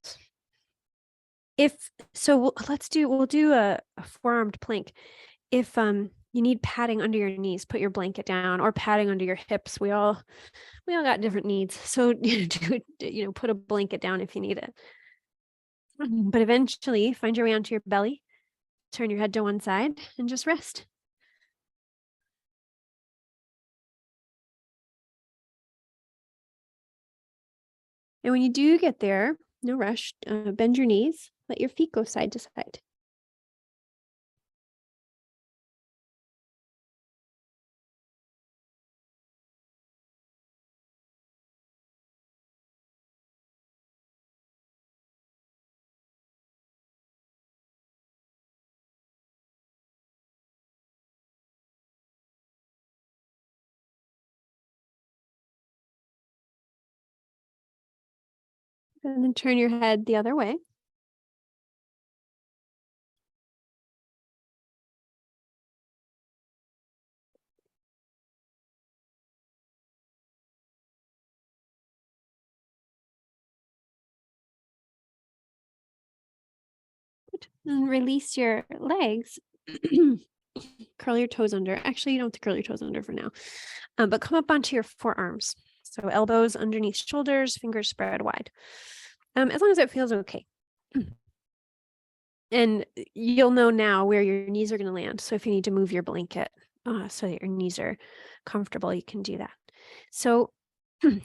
We'll do a forearmed plank. If you need padding under your knees, put your blanket down, or padding under your hips. We all got different needs. So put a blanket down if you need it. But eventually find your way onto your belly, turn your head to one side and just rest. And when you do get there, no rush, bend your knees, let your feet go side to side. And then turn your head the other way. And release your legs. Curl your toes under. Actually, you don't have to curl your toes under for now. But come up onto your forearms. So elbows underneath shoulders, fingers spread wide. As long as it feels okay. And you'll know now where your knees are going to land. So if you need to move your blanket so that your knees are comfortable, you can do that. So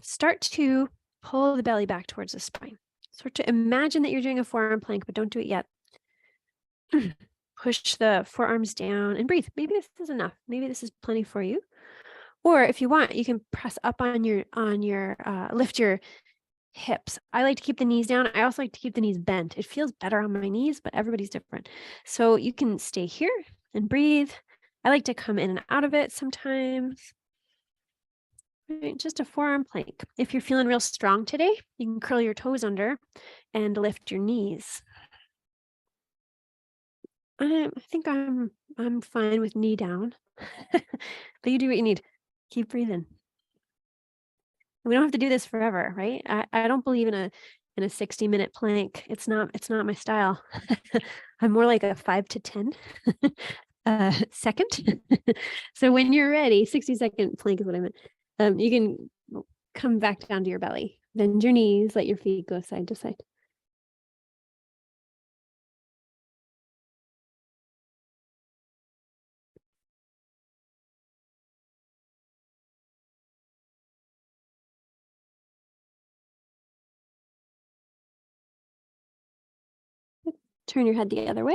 start to pull the belly back towards the spine. Start to imagine that you're doing a forearm plank, but don't do it yet. Push the forearms down and breathe. Maybe this is enough. Maybe this is plenty for you. Or if you want, you can press up on your lift your hips. I like to keep the knees down. I also like to keep the knees bent. It feels better on my knees, but everybody's different. So you can stay here and breathe. I like to come in and out of it sometimes. Right, just a forearm plank. If you're feeling real strong today, you can curl your toes under and lift your knees. I think I'm fine with knee down, but you do what you need. Keep breathing. We don't have to do this forever, right? I don't believe in a 60-minute plank. It's not my style. I'm more like a 5 to 10 second. So when you're ready, 60-second plank is what I meant. You can come back down to your belly. Bend your knees, let your feet go side to side. Turn your head the other way.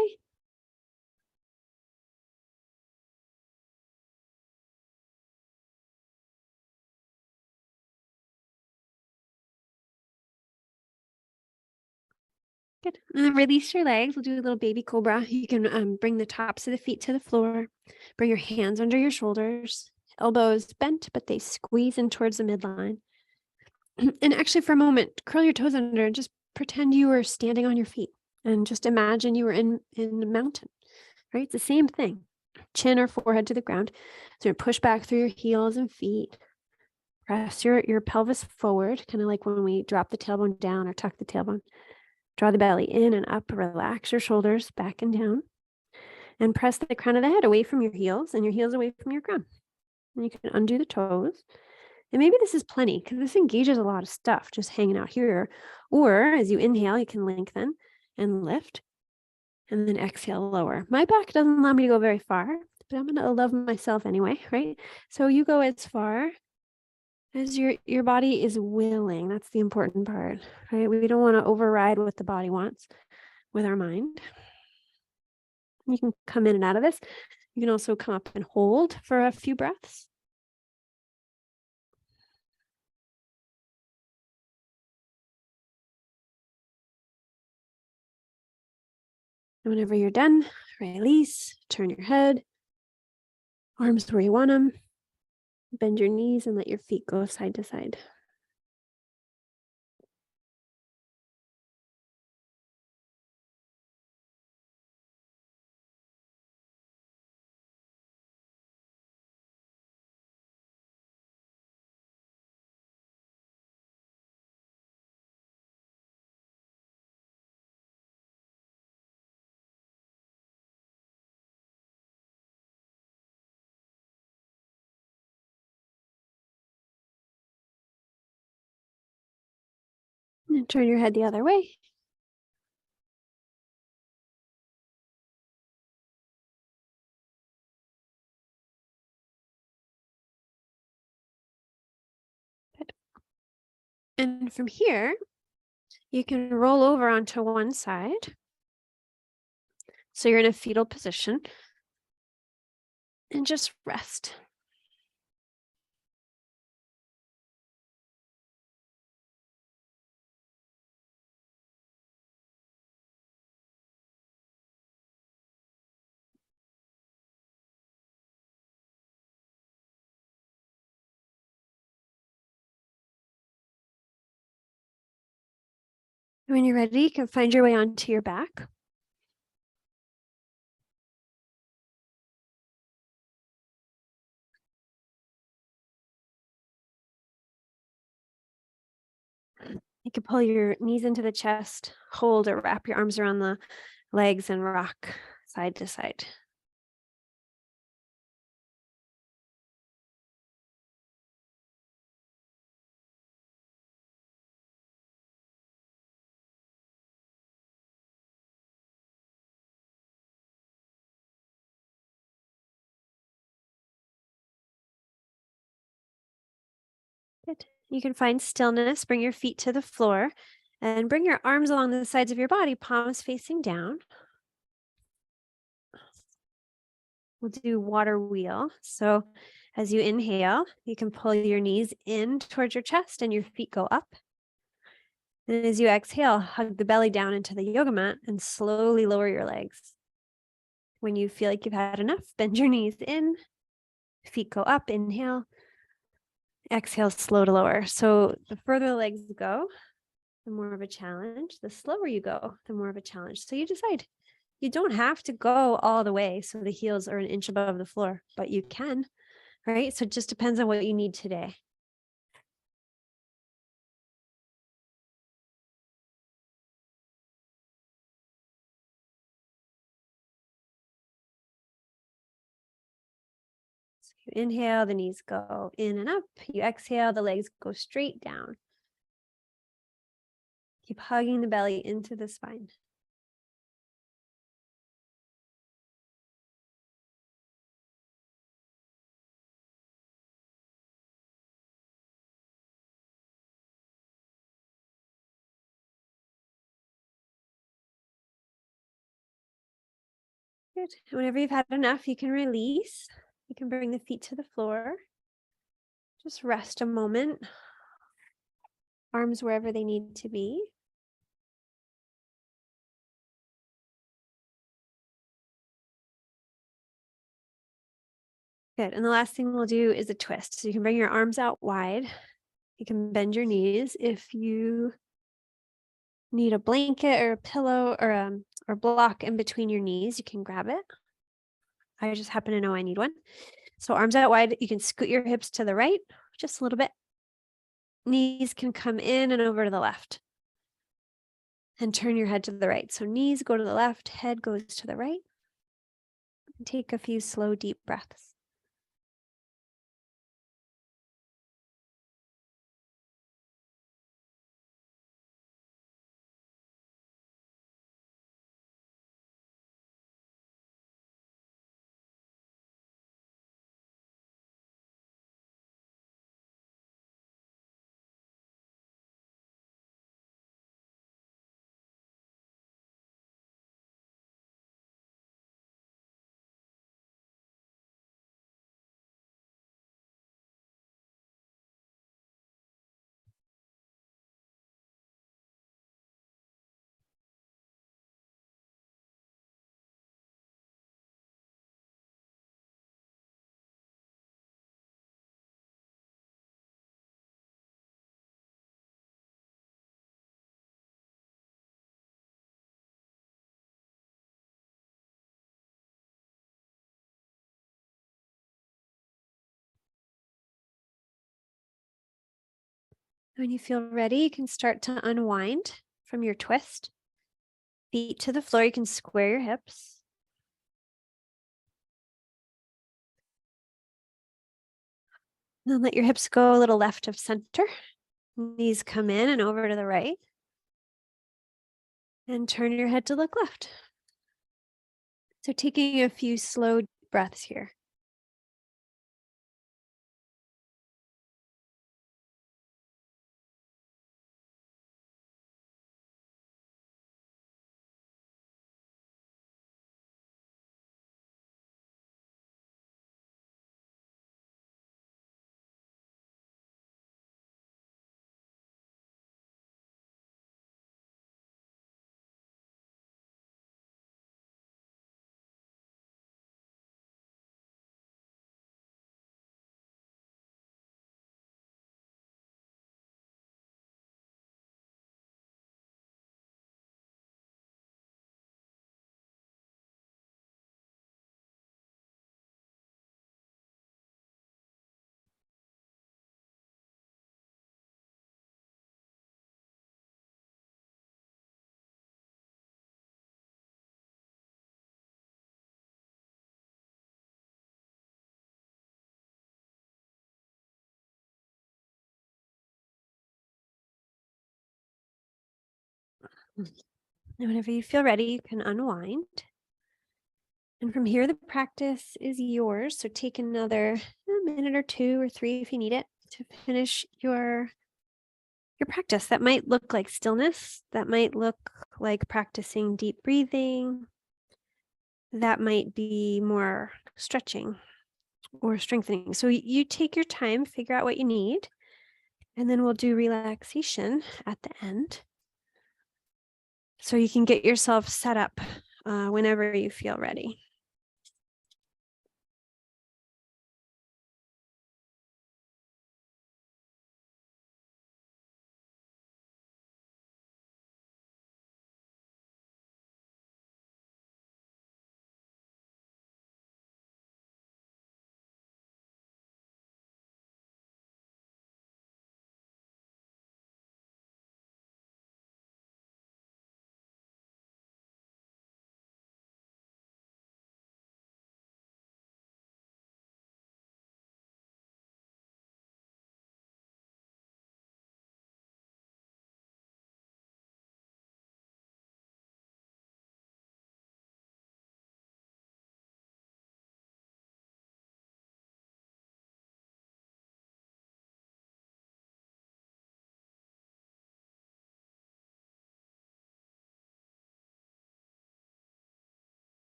Good. And then release your legs. We'll do a little baby cobra. You can bring the tops of the feet to the floor. Bring your hands under your shoulders. Elbows bent, but they squeeze in towards the midline. And actually, for a moment, curl your toes under and just pretend you were standing on your feet. And just imagine you were in the mountain, right? It's the same thing. chin or forehead to the ground. So you're push back through your heels and feet. Press your pelvis forward, kind of like when we drop the tailbone down or tuck the tailbone. Draw the belly in and up. Relax your shoulders back and down. And press the crown of the head away from your heels and your heels away from your crown. And you can undo the toes. And maybe this is plenty because this engages a lot of stuff just hanging out here. Or as you inhale, you can lengthen and lift. And then exhale, lower. My back doesn't allow me to go very far, but I'm going to love myself anyway, right? So you go as far as your body is willing. That's the important part, right? We don't want to override what the body wants with our mind. You can come in and out of this. You can also come up and hold for a few breaths. And whenever you're done, release, turn your head, arms where you want them, bend your knees and let your feet go side to side. And turn your head the other way. Good. And from here, you can roll over onto one side. So you're in a fetal position and just rest. When you're ready, you can find your way onto your back. You can pull your knees into the chest, hold or wrap your arms around the legs and rock side to side. Good. You can find stillness, bring your feet to the floor, and bring your arms along the sides of your body, palms facing down. We'll do water wheel. So as you inhale, you can pull your knees in towards your chest and your feet go up. And as you exhale, hug the belly down into the yoga mat and slowly lower your legs. When you feel like you've had enough, bend your knees in, feet go up, inhale, exhale, slow to lower. So the further the legs go, the more of a challenge. The slower you go, the more of a challenge. So you decide. You don't have to go all the way so the heels are an inch above the floor, but you can, right? So it just depends on what you need today. So you inhale, the knees go in and up. You exhale, the legs go straight down. Keep hugging the belly into the spine. Good. Whenever you've had enough, you can release. You can bring the feet to the floor. Just rest a moment. Arms wherever they need to be. Good. And the last thing we'll do is a twist. So you can bring your arms out wide. You can bend your knees. If you need a blanket or a pillow or block in between your knees, you can grab it. I just happen to know I need one. So arms out wide. You can scoot your hips to the right just a little bit. Knees can come in and over to the left. And turn your head to the right. So knees go to the left, head goes to the right. And take a few slow, deep breaths. When you feel ready, you can start to unwind from your twist. Feet to the floor, you can square your hips. Then let your hips go a little left of center. Knees come in and over to the right. And turn your head to look left. So taking a few slow breaths here. And whenever you feel ready, you can unwind. And from here, the practice is yours. So take another minute or 2 or 3 if you need it to finish your practice. That might look like stillness. That might look like practicing deep breathing. That might be more stretching or strengthening. So you take your time, figure out what you need, and then we'll do relaxation at the end. So you can get yourself set up whenever you feel ready.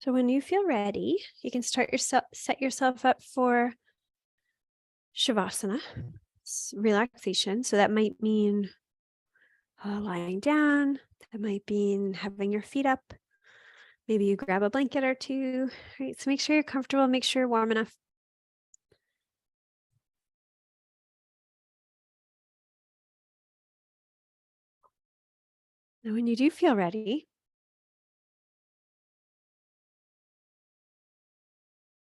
So when you feel ready, you can set yourself up for shavasana, relaxation. So that might mean lying down. That might mean having your feet up. Maybe you grab a blanket or two. Right. So make sure you're comfortable. Make sure you're warm enough. Now, when you do feel ready,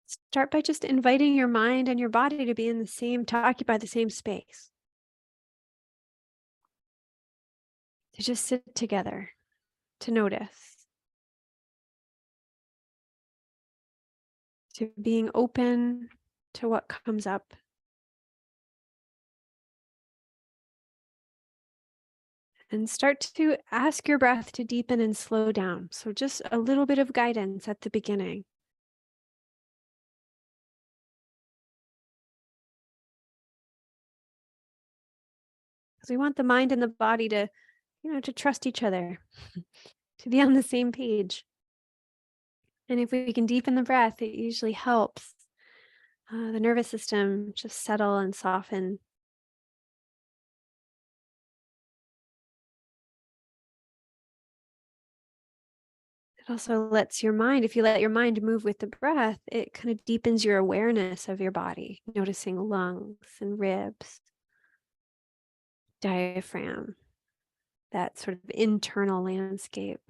start by just inviting your mind and your body to be to occupy the same space, to just sit together, to notice, to being open to what comes up. And start to ask your breath to deepen and slow down. So just a little bit of guidance at the beginning. Because we want the mind and the body to trust each other, to be on the same page. And if we can deepen the breath, it usually helps the nervous system just settle and soften. It also lets your mind, if you let your mind move with the breath, it kind of deepens your awareness of your body, noticing lungs and ribs, diaphragm, that sort of internal landscape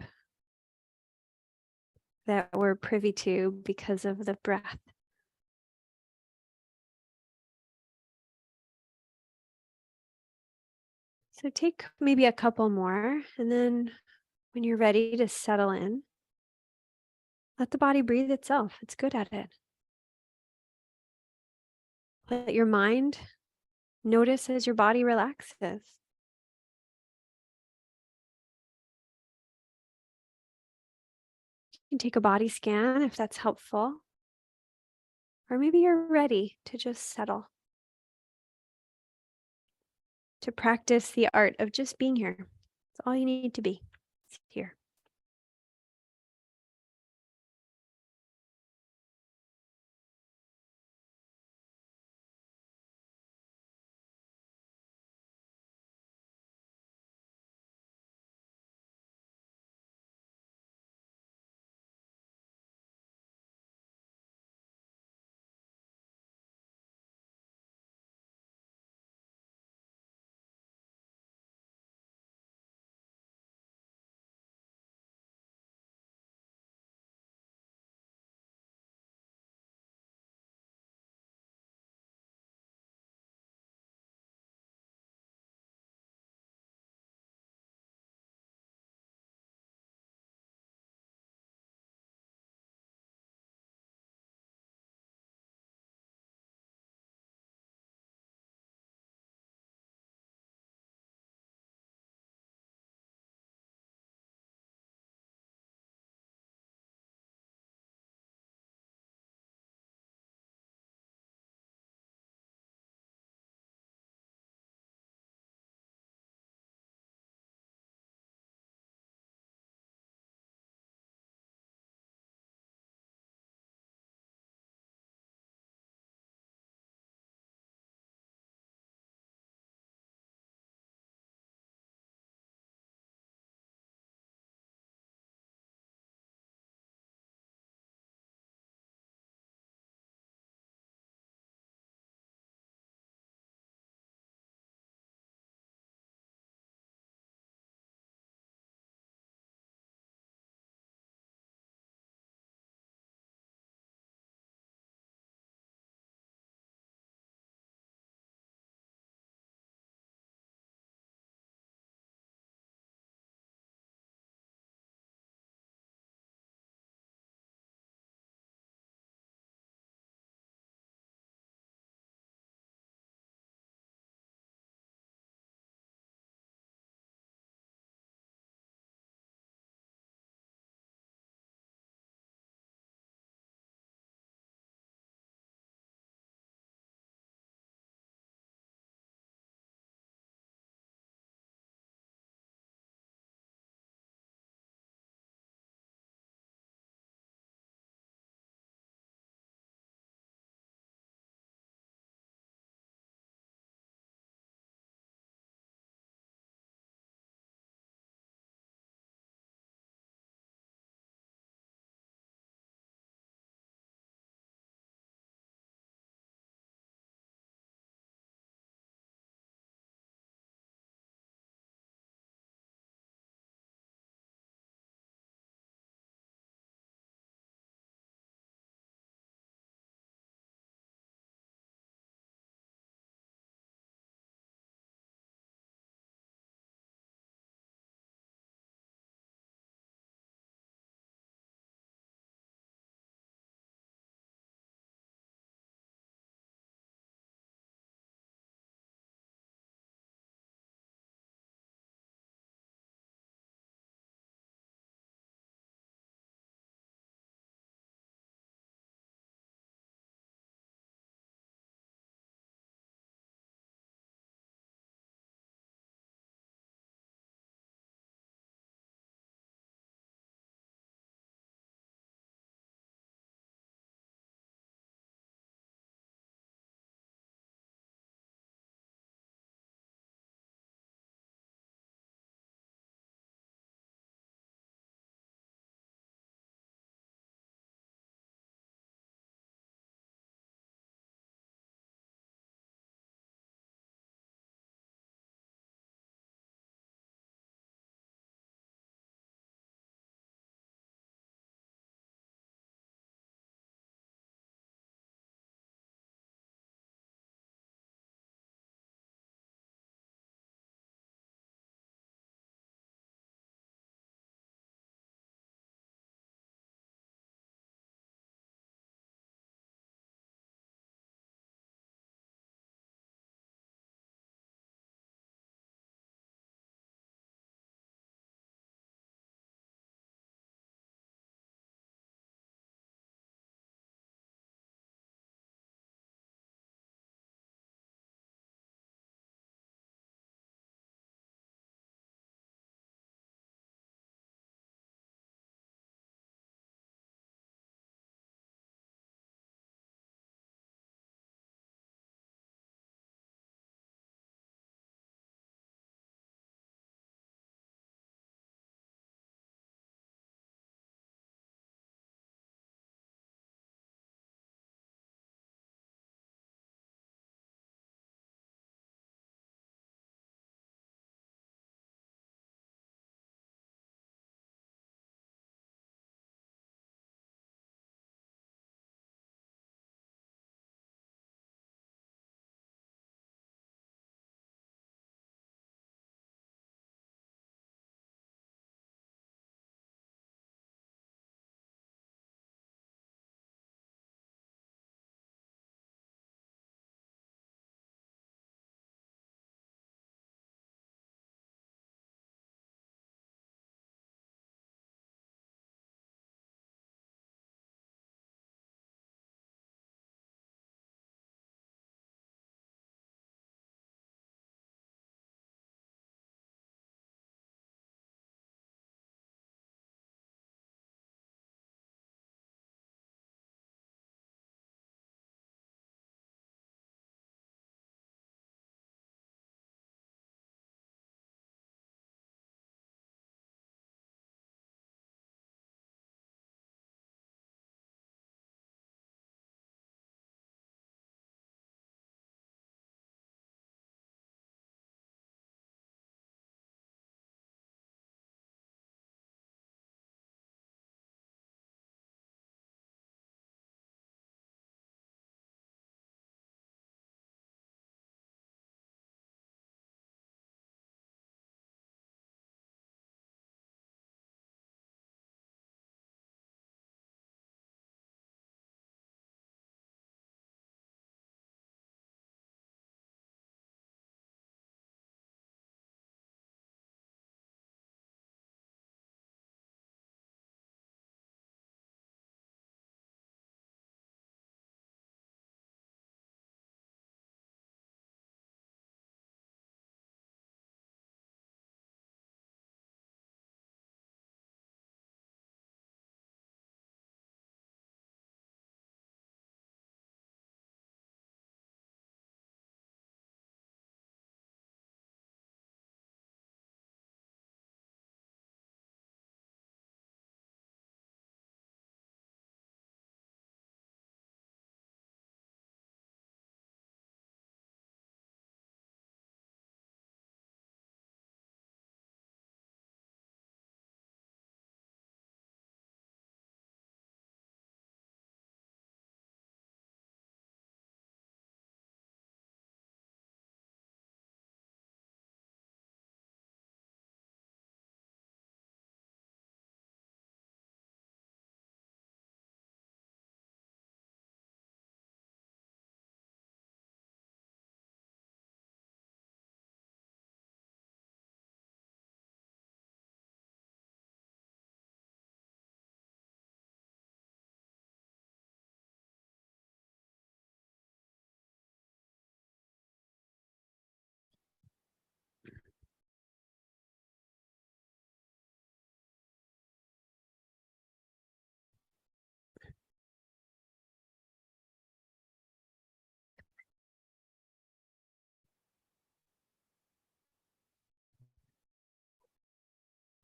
that we're privy to because of the breath. So take maybe a couple more, and then when you're ready to settle in, let the body breathe itself. It's good at it. Let your mind notice as your body relaxes. You can take a body scan if that's helpful, or maybe you're ready to just settle, to practice the art of just being here. It's all you need to be. It's here.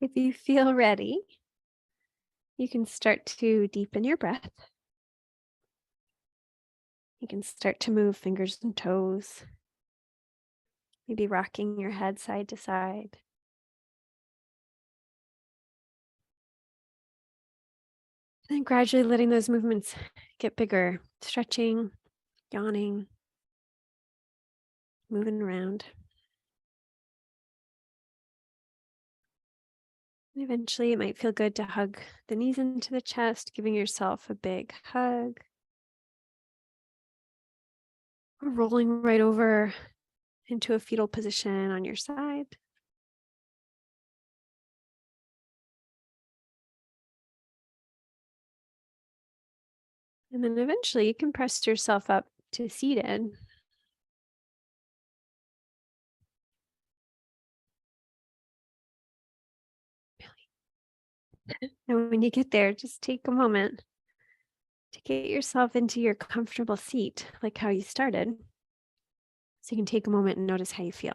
If you feel ready, you can start to deepen your breath. You can start to move fingers and toes, maybe rocking your head side to side. And then gradually letting those movements get bigger, stretching, yawning, moving around. And eventually, it might feel good to hug the knees into the chest, giving yourself a big hug. Or rolling right over into a fetal position on your side. And then eventually you can press yourself up to seated. And when you get there, just take a moment to get yourself into your comfortable seat, like how you started. So you can take a moment and notice how you feel.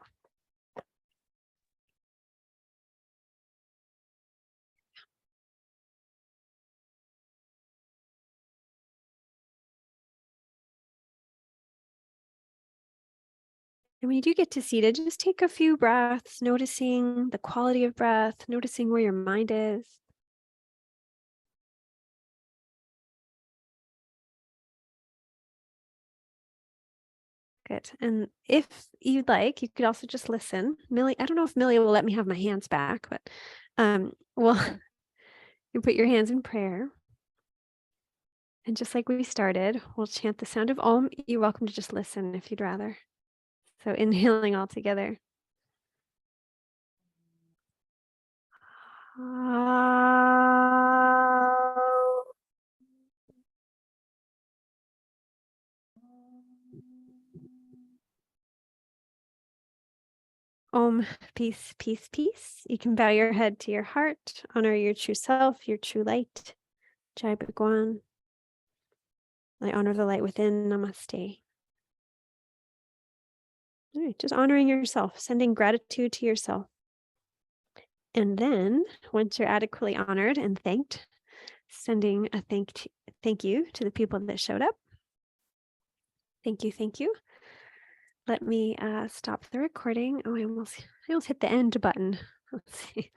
And when you do get to seated, just take a few breaths, noticing the quality of breath, noticing where your mind is. Good. And if you'd like, you could also just listen. Millie, I don't know if Millie will let me have my hands back, but well, you put your hands in prayer. And just like we started, we'll chant the sound of Om. You're welcome to just listen if you'd rather. So inhaling all together. Om, peace, peace, peace. You can bow your head to your heart, honor your true self, your true light. Jai Bhagwan. I honor the light within. Namaste. All right, just honoring yourself, sending gratitude to yourself. And then once you're adequately honored and thanked, sending a thank you to the people that showed up. Thank you, thank you. Let me stop the recording. Oh, I almost hit the end button. Let's see.